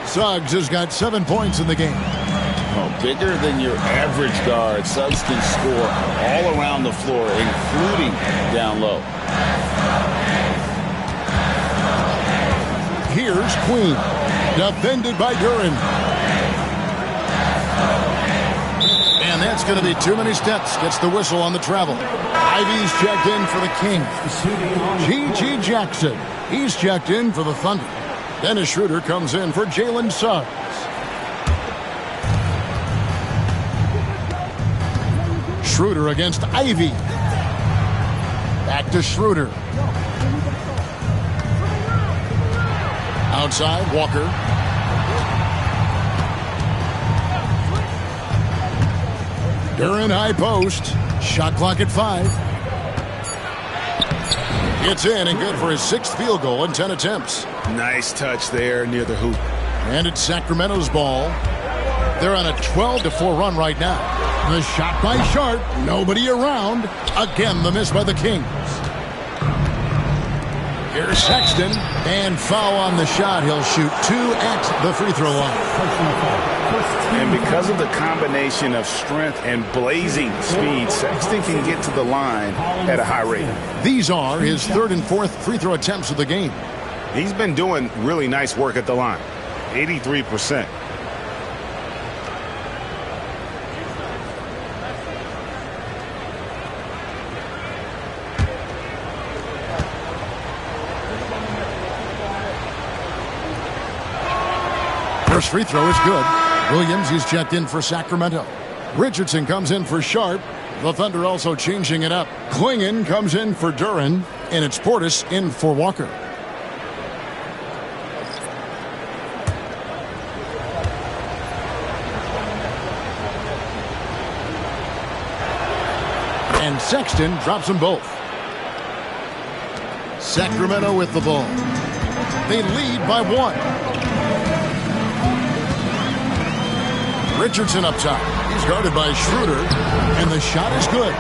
Suggs has got 7 points in the game. Oh, bigger than your average guard, Suggs can score all around the floor, including down low. Here's Queen. Defended by Duren. And that's going to be too many steps. Gets the whistle on the travel. Ivy's checked in for the Kings. G.G. Jackson. He's checked in for the Thunder. Dennis Schroeder comes in for Jalen Suggs. Schroeder against Ivy. Back to Schroeder. Outside, Walker. Duren high post. Shot clock at 5. Gets in and good for his 6th field goal in 10 attempts. Nice touch there near the hoop. And it's Sacramento's ball. They're on a 12-4 run right now. The shot by Sharp. Nobody around. Again, the miss by the Kings. Here's Sexton. And foul on the shot. He'll shoot 2 at the free throw line. And because of the combination of strength and blazing speed, Sexton can get to the line at a high rate. These are his 3rd and 4th free throw attempts of the game. He's been doing really nice work at the line. 83%. First free throw is good. Williams, he's checked in for Sacramento. Richardson comes in for Sharp. The Thunder also changing it up. Klingon comes in for Duren. And it's Portis in for Walker. And Sexton drops them both. Sacramento with the ball. They lead by 1. Richardson up top. He's guarded by Schroeder, and the shot is good.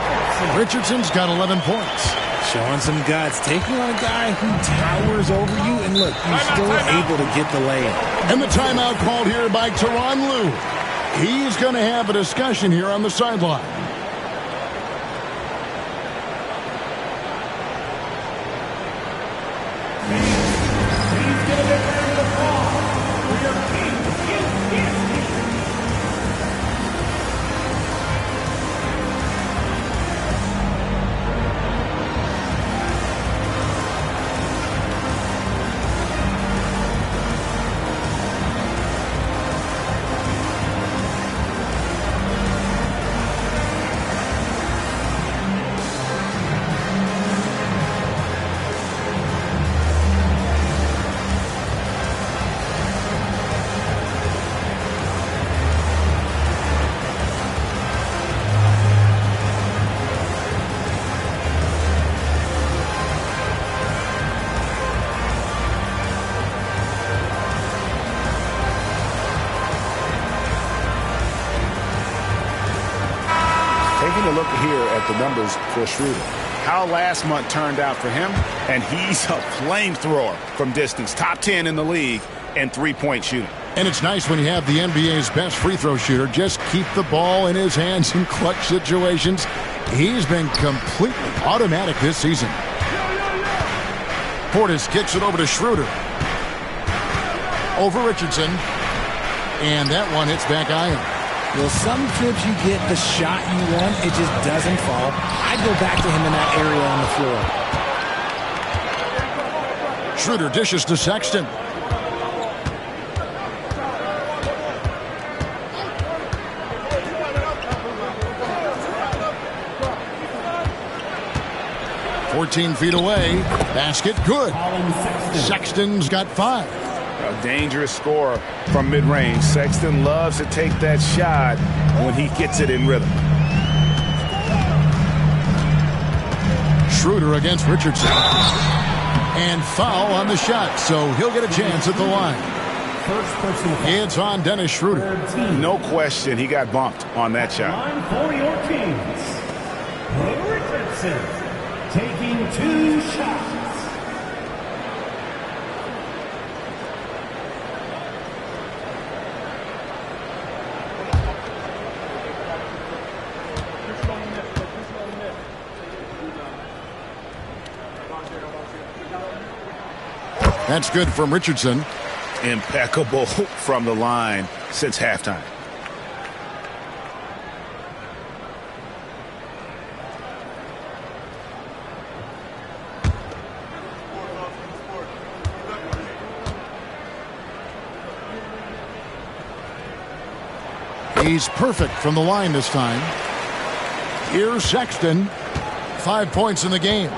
Richardson's got 11 points. Showing some guts, taking on a guy who towers over you, and look, you're still able to get the layup. And the timeout called here by Tyronn Lue. He's going to have a discussion here on the sideline. taking a look here at the numbers for Schroeder. How last month turned out for him, and he's a flamethrower from distance. Top 10 in the league in three-point shooting. And it's nice when you have the NBA's best free throw shooter just keep the ball in his hands in clutch situations. He's been completely automatic this season. Portis kicks it over to Schroeder. Over Richardson. And that one hits back iron. Well, some trips you get the shot you want, it just doesn't fall. I'd go back to him in that area on the floor. Schroeder dishes to Sexton. "14 feet away. Basket good. Sexton's got 5. A dangerous scorer from mid-range. Sexton loves to take that shot when he gets it in rhythm. Schroeder against Richardson. And foul on the shot, so he'll get a chance at the line. It's on Dennis Schroeder. No question he got bumped on that shot. For your Kings, Richardson taking 2 shots. That's good from Richardson. Impeccable from the line since halftime. He's perfect from the line this time. Here's Sexton. 5 points in the game.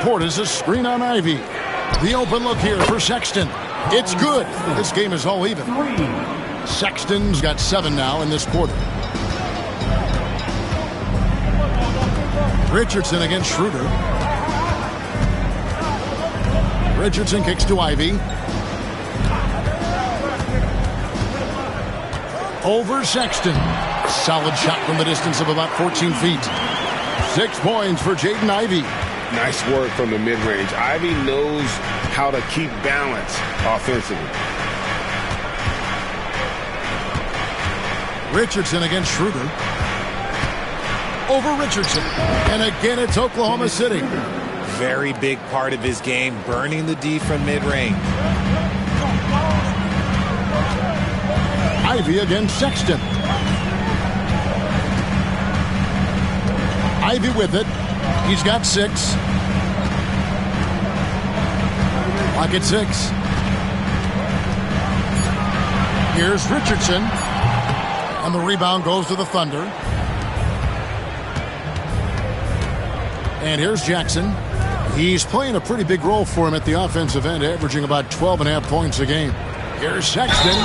Portis a screen on Ivy. The open look here for Sexton. It's good. This game is all even. Sexton's got 7 now in this quarter. Richardson against Schroeder. Richardson kicks to Ivy. Over Sexton. Solid shot from the distance of about 14 feet. 6 points for Jaden Ivey. Nice work from the mid-range. Ivy knows how to keep balance offensively. Richardson against Schroeder. Over Richardson. And again, it's Oklahoma City. Very big part of his game, burning the D from mid-range. Ivy against Sexton. Ivy with it. He's got 6. Pocket 6. Here's Richardson. And the rebound goes to the Thunder. And here's Jackson. He's playing a pretty big role for him at the offensive end, averaging about 12.5 points a game. Here's Sexton.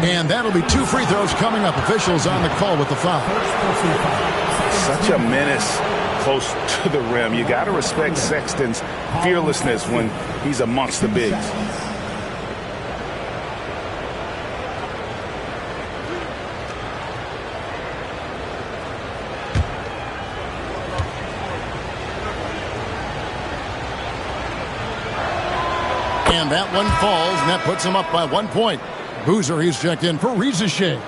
And that'll be 2 free throws coming up. Officials on the call with the foul. Such a menace close to the rim. You got to respect Sexton's fearlessness when he's amongst the bigs. And that one falls, and that puts him up by 1 point. Boozer, he's checked in for Rizachet.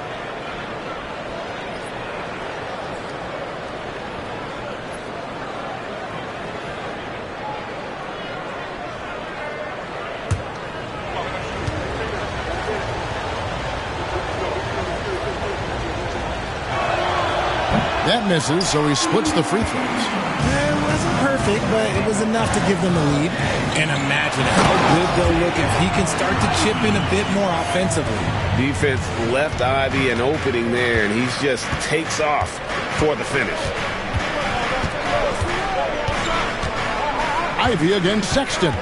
That misses, so he splits the free throws. It wasn't perfect, but it was enough to give them a lead. And imagine how good they'll look if he can start to chip in a bit more offensively. Defense left Ivy an opening there, and he just takes off for the finish. Ivy against Sexton.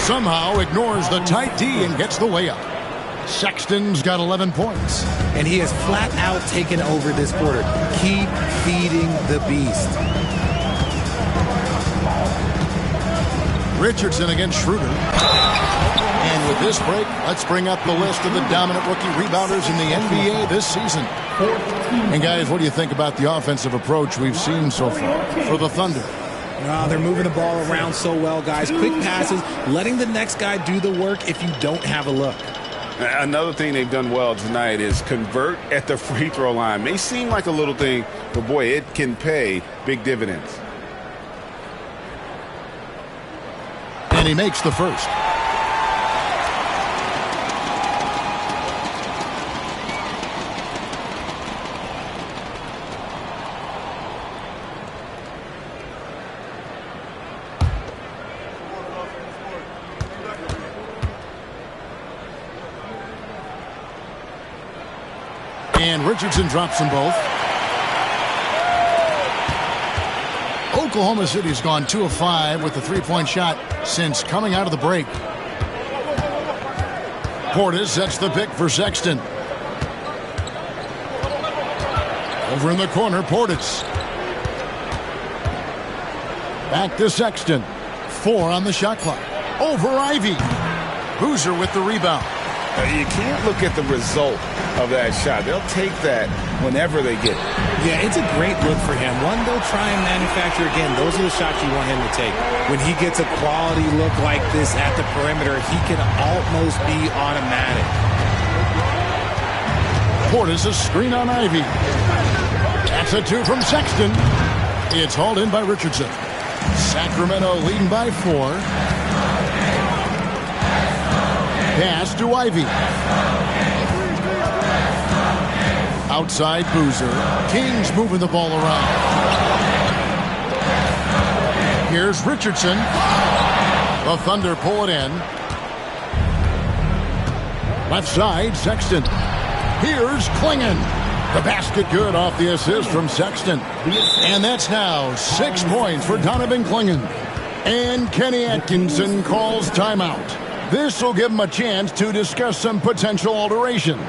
Somehow ignores the tight D and gets the layup. Sexton's got 11 points. And he has flat out taken over this quarter. Keep feeding the beast. Richardson against Schroeder. And with this break, let's bring up the list of the dominant rookie rebounders in the NBA this season. And guys, what do you think about the offensive approach we've seen so far for the Thunder? They're moving the ball around so well, guys. Quick passes, letting the next guy do the work if you don't have a look. Another thing they've done well tonight is convert at the free throw line. May seem like a little thing, but boy, it can pay big dividends. And he makes the first. And Richardson drops them both. Oklahoma City's gone 2 of 5 with the three-point shot since coming out of the break. Portis sets the pick for Sexton. Over in the corner, Portis. Back to Sexton. 4 on the shot clock. Over Ivy. Boozer with the rebound. You can't look at the result of that shot. They'll take that whenever they get it. Yeah, it's a great look for him. One they'll try and manufacture again. Those are the shots you want him to take. When he gets a quality look like this at the perimeter, he can almost be automatic. Portis a screen on Ivy. That's a 2 from Sexton. It's hauled in by Richardson. Sacramento leading by 4. Pass to Ivy. Outside Boozer. Kings moving the ball around. Here's Richardson. The Thunder pull it in. Left side, Sexton. Here's Klingon. The basket good off the assist from Sexton. And that's now 6 points for Donovan Klingon. And Kenny Atkinson calls timeout. This will give him a chance to discuss some potential alterations.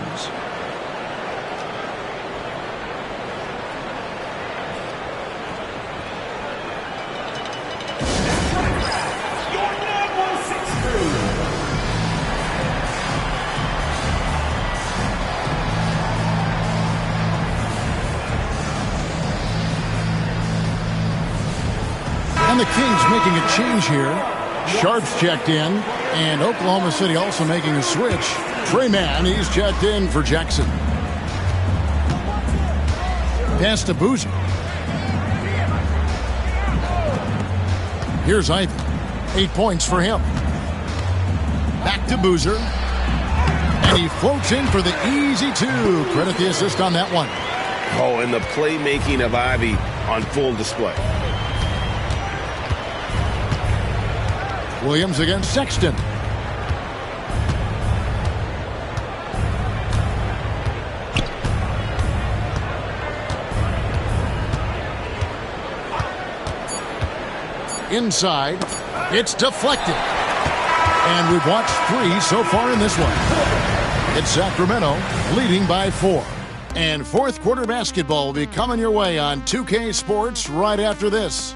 And the Kings making a change here. Sharp's checked in, and Oklahoma City also making a switch. Trey Mann, he's checked in for Jackson. Pass to Boozer. Here's Ivy. 8 points for him. Back to Boozer. And he floats in for the easy 2. Credit the assist on that one. Oh, and the playmaking of Ivy on full display. Williams against Sexton. Inside. It's deflected. And we've watched 3 so far in this one. It's Sacramento leading by 4. And fourth quarter basketball will be coming your way on 2K Sports right after this.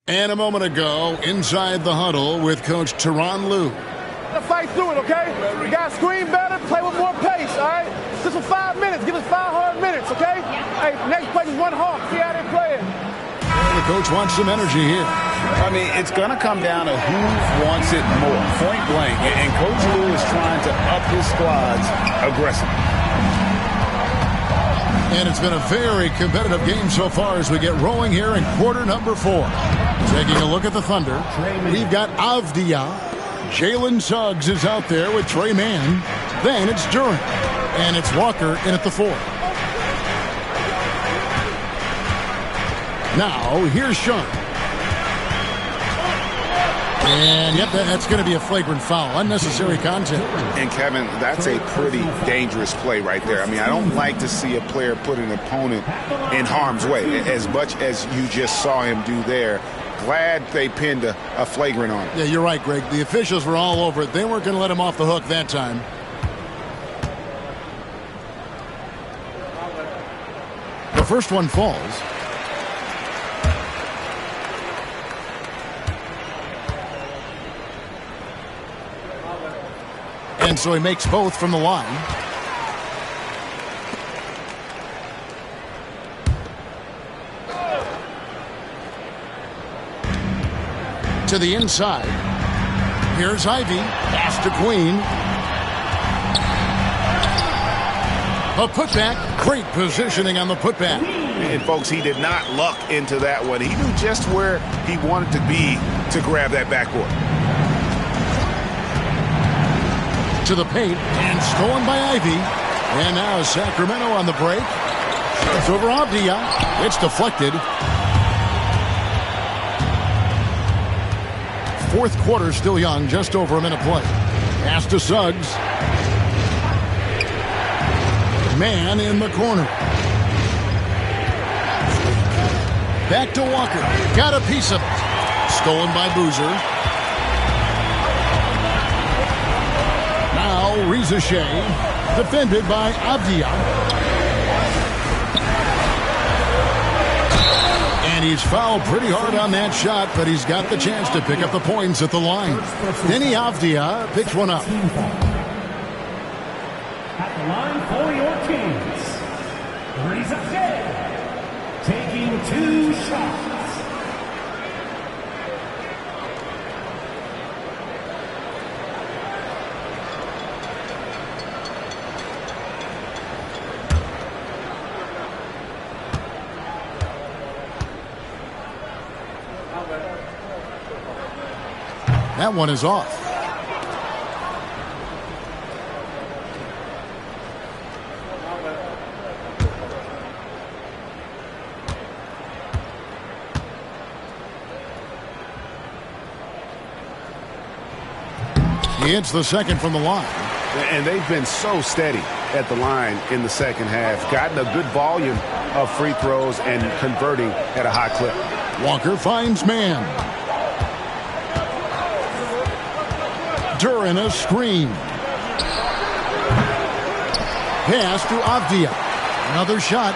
And a moment ago, inside the huddle with Coach Tyronn Lue. Fight through it, okay? We got to screen better, play with more pace, all right? Just for 5 minutes. Give us 5 hard minutes, okay? Hey, next play is 1 hawk. See how they play it. And the coach wants some energy here. I mean, it's going to come down to who wants it more, point blank. And Coach Lue is trying to up his squad's aggressiveness. And it's been a very competitive game so far as we get rolling here in quarter number 4. Taking a look at the Thunder, we've got Avdia. Jalen Suggs is out there with Trey Mann. Then it's Durant. And it's Walker in at the 4. Now, here's Sean. And, yep, that's going to be a flagrant foul. Unnecessary contact. And, Kevin, that's a pretty dangerous play right there. I mean, I don't like to see a player put an opponent in harm's way, as much as you just saw him do there. Glad they pinned a flagrant on him. Yeah, you're right, Greg. The officials were all over it. They weren't going to let him off the hook that time. The first one falls. And so he makes both from the line. To the inside. Here's Ivy. Pass to Queen. A putback. Great positioning on the putback. And, folks, he did not luck into that one. He knew just where he wanted to be to grab that backboard. To the paint, and stolen by Ivy. And now Sacramento on the break. It's over Avdia. It's deflected. Fourth quarter still young, just over a minute play. Pass to Suggs. Man in the corner. Back to Walker. Got a piece of it. Stolen by Boozer. Now Rizashay, defended by Avdia. And he's fouled pretty hard on that shot, but he's got the chance to pick up the points at the line. Denny Avdia picks one up. At the line for your Kings, Rizashay, taking 2 shots. That one is off. He hits the second from the line. And they've been so steady at the line in the second half. Gotten a good volume of free throws and converting at a high clip. Walker finds man. Duran a screen. Pass to Avdia. Another shot.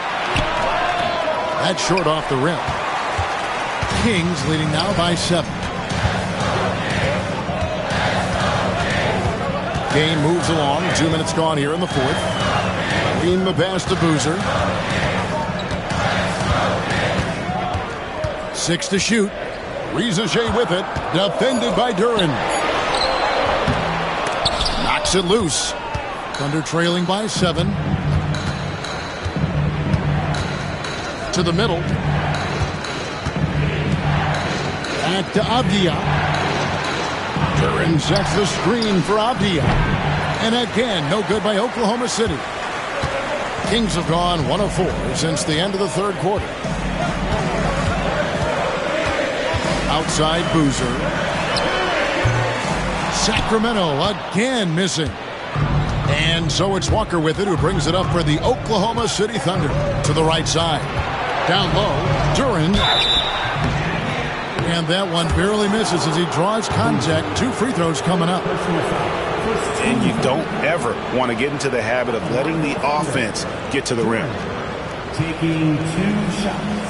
That's short off the rim. Kings leading now by 7. Game moves along. 2 minutes gone here in the fourth. Green the pass to Boozer. 6 to shoot. Rizashay with it. Defended by Duran. Knocks it loose. Thunder trailing by 7. To the middle. Back to Avdia. Duran sets the screen for Avdia. And again, no good by Oklahoma City. Kings have gone 1 of 4 since the end of the third quarter. Outside Boozer. Sacramento again missing. And so it's Walker with it, who brings it up for the Oklahoma City Thunder. To the right side. Down low, Duran. And that one barely misses as he draws contact. 2 free throws coming up. And you don't ever want to get into the habit of letting the offense get to the rim. Taking 2 shots.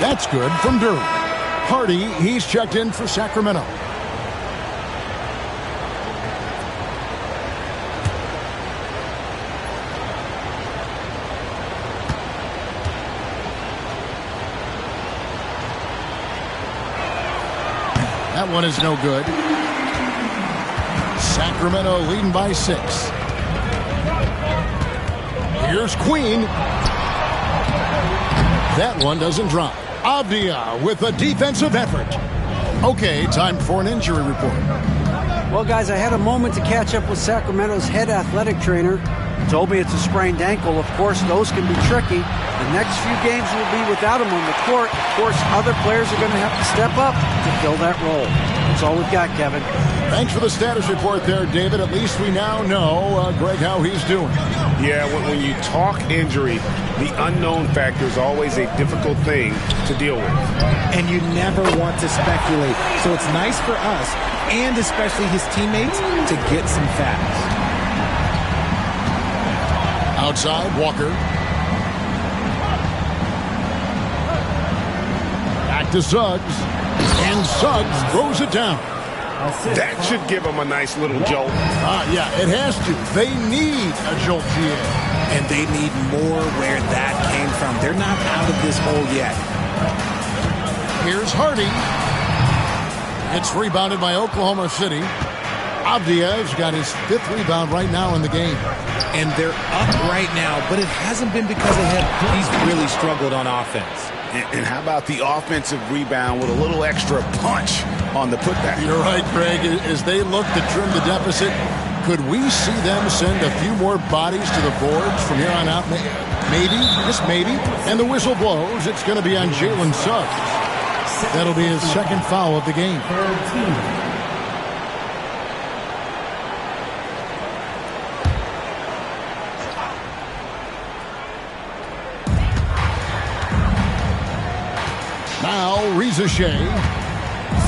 That's good from Duran. Hardy, he's checked in for Sacramento. That one is no good. Sacramento leading by 6. Here's Queen. That one doesn't drop. Avdia with a defensive effort. Okay, time for an injury report. Well, guys, I had a moment to catch up with Sacramento's head athletic trainer. He told me it's a sprained ankle. Of course, those can be tricky. The next few games will be without him on the court. Of course, other players are going to have to step up to fill that role. That's all we've got, Kevin. Thanks for the status report there, David. At least we now know, Greg, how he's doing. Yeah, when you talk injury, the unknown factor is always a difficult thing to deal with. And you never want to speculate. So it's nice for us, and especially his teammates, to get some facts. Outside, Walker. Back to Suggs. And Suggs throws it down. That should give them a nice little jolt. Yeah, it has to. They need a jolt, GA. And they need more where that came from. They're not out of this hole yet. Here's Hardy. It's rebounded by Oklahoma City. Avdia's got his 5th rebound right now in the game. And they're up right now, but it hasn't been because of him. He's really struggled on offense. And how about the offensive rebound with a little extra punch on the putback? You're right, Greg. As they look to trim the deficit, could we see them send a few more bodies to the boards from here on out? Maybe, just maybe. And the whistle blows. It's going to be on Jalen Suggs. That'll be his 2nd foul of the game. Now, Reza Shea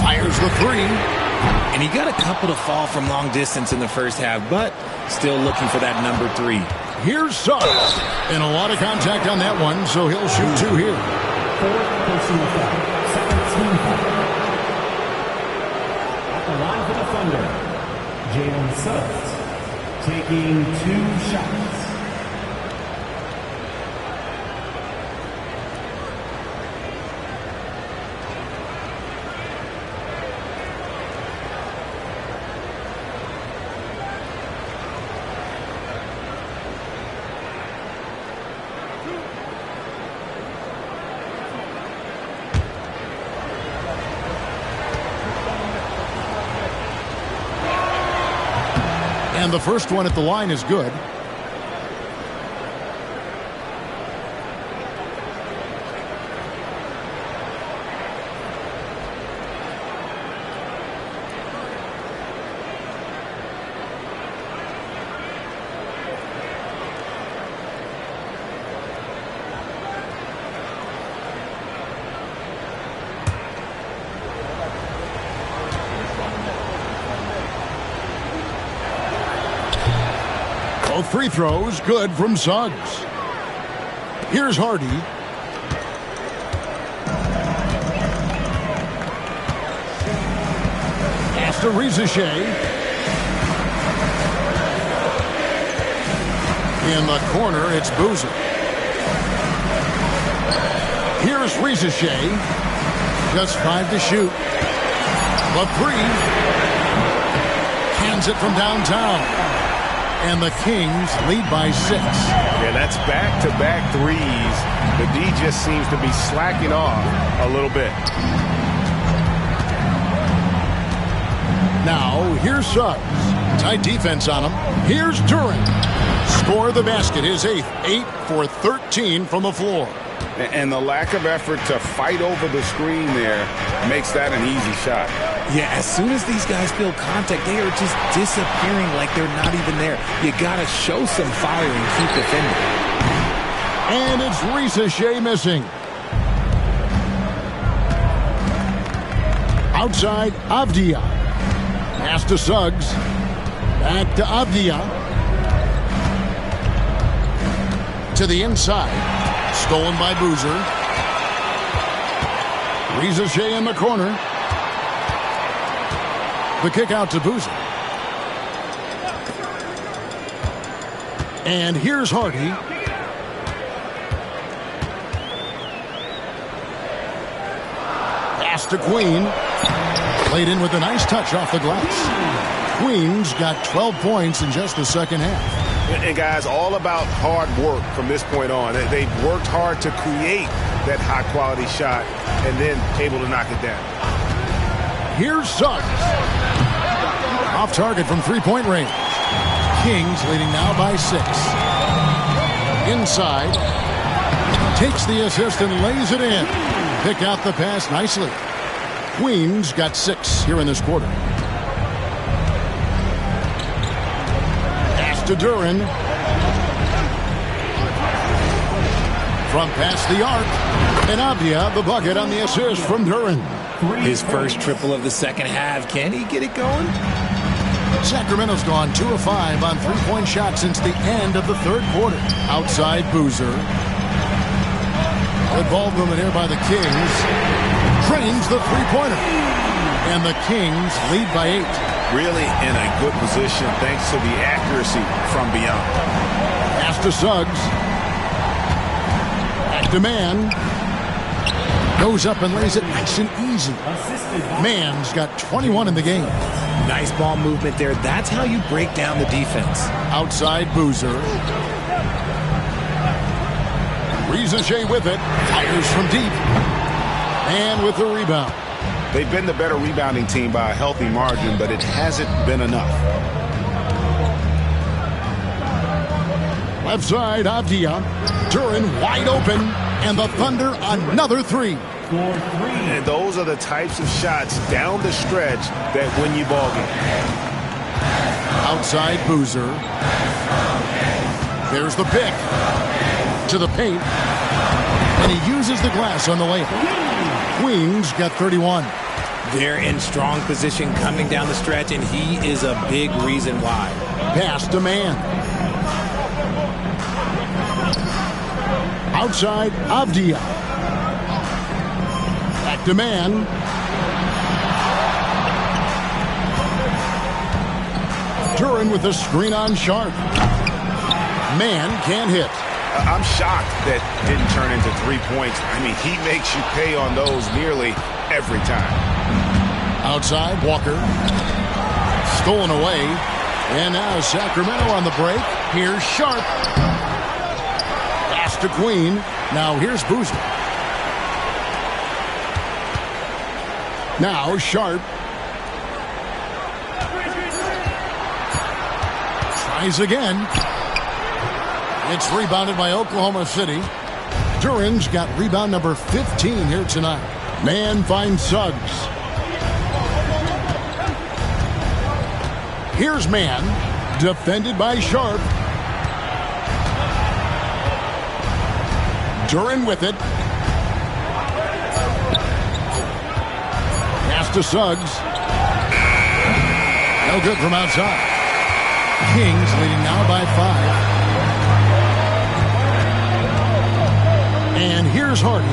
fires the 3. And he got a couple to fall from long distance in the first half, but still looking for that number 3. Here's Suggs. And a lot of contact on that one, so he'll shoot 2 here. 4th personal foul. 2nd team foul. At the line for the Thunder, Jalen Suggs taking 2 shots. And the first one at the line is good. Both free throws good from Suggs. Here's Hardy. Pass to Reza Shea. In the corner, it's Boozer. Here's Reza Shea. Just 5 to shoot. The 3. Cans it from downtown. And the Kings lead by 6. Yeah, that's back-to-back threes. The D just seems to be slacking off a little bit. Now, here's Suggs. Tight defense on him. Here's Duran. Score the basket, his 8th. 8 for 13 from the floor. And the lack of effort to fight over the screen there makes that an easy shot. Yeah, as soon as these guys feel contact, they are just disappearing like they're not even there. You got to show some fire and keep defending. And it's Reza Shea missing. Outside, Avdia. Pass to Suggs. Back to Avdia. To the inside. Stolen by Boozer. Reza Shea in the corner. The kick out to Boozer. And here's Hardy. Pass to Queen. Played in with a nice touch off the glass. Queen's got 12 points in just the second half. And guys, all about hard work from this point on. They've worked hard to create that high-quality shot and then able to knock it down. Here's Suggs. Off target from three-point range. Kings leading now by 6. Inside. Takes the assist and lays it in. Pick out the pass nicely. Queens got 6 here in this quarter. Pass to Duran. From past the arc. And Abdia, the bucket on the assist from Duran. His first triple of the second half. Can he get it going? Sacramento's gone 2 of 5 on three-point shots since the end of the third quarter. Outside Boozer. Good ball movement here by the Kings. Trains the three-pointer. And the Kings lead by 8. Really in a good position thanks to the accuracy from beyond. Pass to Suggs. Back to Mann. Goes up and lays it nice and easy. Mann's got 21 in the game. Nice ball movement there. That's how you break down the defense. Outside Boozer. Rizachet with it. Fires from deep. And with the rebound. They've been the better rebounding team by a healthy margin, but it hasn't been enough. Left side, Avdia. Duran wide open. And the Thunder another 3. And those are the types of shots down the stretch that win you ball games. Outside Boozer. There's the pick. To the paint. And he uses the glass on the layup. Queens got 31. They're in strong position coming down the stretch, and he is a big reason why. Pass to Mann. Outside Avdia. Back to Mann. Duran with the screen on Sharp. Mann can't hit. I'm shocked that didn't turn into 3 points. I mean, he makes you pay on those nearly every time. Outside, Walker. Stolen away. And now Sacramento on the break. Here's Sharp. Pass to Queen. Now here's Boozer. Now Sharp. Tries again. It's rebounded by Oklahoma City. Duran's got rebound number 15 here tonight. Mann finds Suggs. Here's Mann. Defended by Sharp. Duran with it. Pass to Suggs. No good from outside. Kings leading now by 5. And here's Hardy.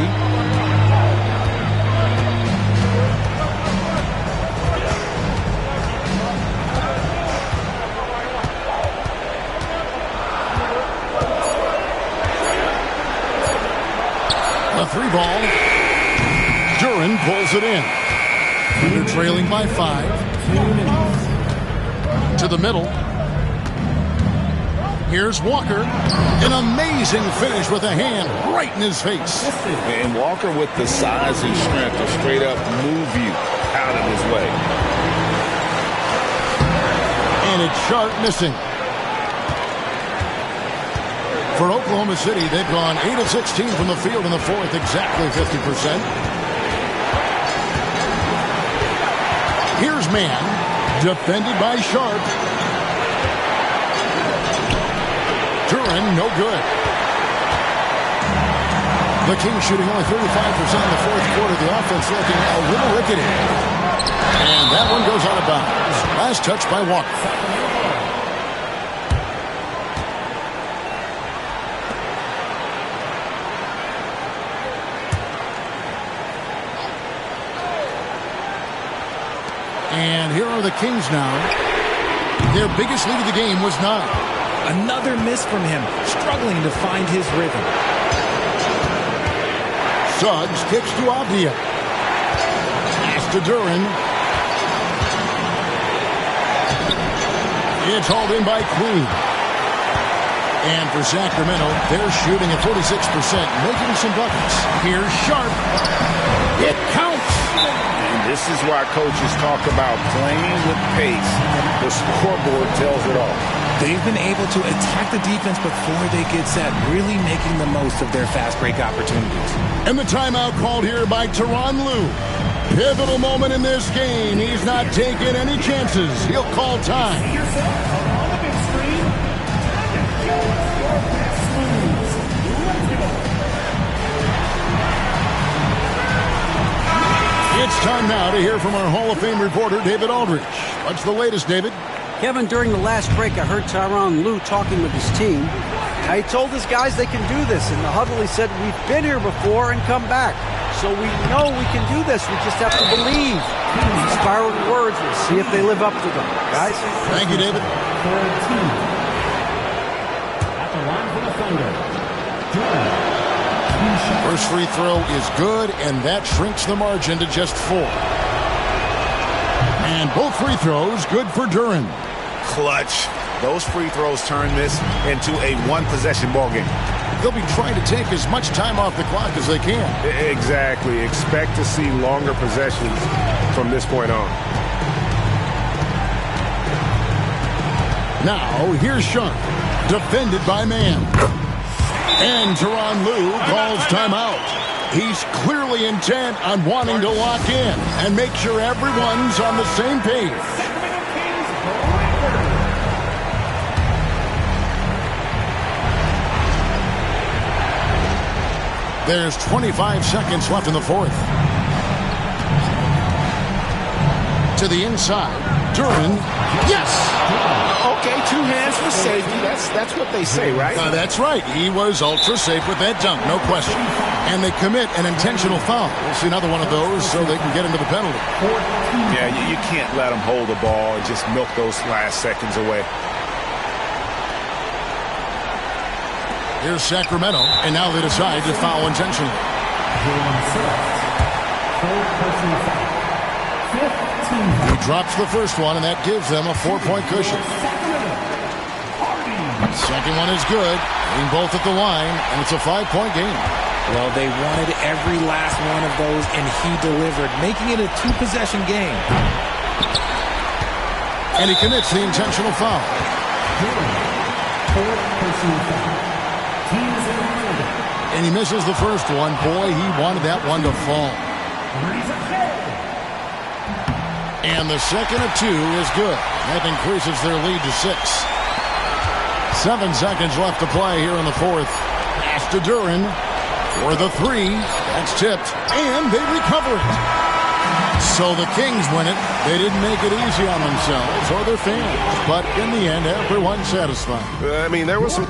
A 3-ball. Duran pulls it in. They're trailing by 5. To the middle. Here's Walker. An amazing finish with a hand right in his face. And Walker with the size and strength to straight up move you out of his way. And it's Sharp missing. For Oklahoma City, they've gone 8 of 16 from the field in the fourth, exactly 50%. Here's Mann, defended by Sharp. Duran, no good. The Kings shooting only 35% in the fourth quarter. The offense looking a little rickety. And that one goes out of bounds. Last touch by Walker. And here are the Kings now. Their biggest lead of the game was 9. Another miss from him, struggling to find his rhythm. Suggs kicks to Avdia. Pass to Duran. It's hauled in by Queen. And for Sacramento, they're shooting at 46%, making some buckets. Here's Sharp. It counts. And this is why coaches talk about playing with pace. The scoreboard tells it all. They've been able to attack the defense before they get set, really making the most of their fast break opportunities. And the timeout called here by Tyronn Lue. Pivotal moment in this game. He's not taking any chances. He'll call time. It's time now to hear from our Hall of Fame reporter, David Aldridge. What's the latest, David? Kevin, during the last break, I heard Tyronn Lue talking with his team. He told his guys they can do this. In the huddle, he said, we've been here before and come back. So we know we can do this. We just have to believe. Inspiring words. We'll see if they live up to them. Guys? Thank you, David. At the line for the Thunder, First free throw is good, and that shrinks the margin to just 4. And both free throws good for Duren. Clutch. Those free throws turn this into a one-possession ball game. They'll be trying to take as much time off the clock as they can. Exactly. Expect to see longer possessions from this point on. Now, here's Sharp, defended by man. And Tyronn Lue calls timeout. He's clearly intent on wanting to lock in and make sure everyone's on the same page. There's 25 seconds left in the fourth. To the inside. Duren. Yes! Okay, 2 hands for safety. That's what they say, right? That's right. He was ultra safe with that dunk, no question. And they commit an intentional foul. We'll see another one of those so they can get into the penalty. Yeah, you can't let them hold the ball and just milk those last seconds away. Here's Sacramento, and now they decide to foul intentionally. He drops the first one, and that gives them a 4-point cushion. Second one is good. Hitting both at the line, and it's a 5-point game. Well, they wanted every last one of those, and he delivered, making it a 2-possession game. And he commits the intentional foul. And he misses the first one. Boy, he wanted that one to fall. And the second of 2 is good. That increases their lead to 6. 7 seconds left to play here in the fourth. Pass to Duren for the 3. That's tipped, and they recover it. So the Kings win it. They didn't make it easy on themselves or their fans, but in the end, everyone's satisfied. I mean, there was some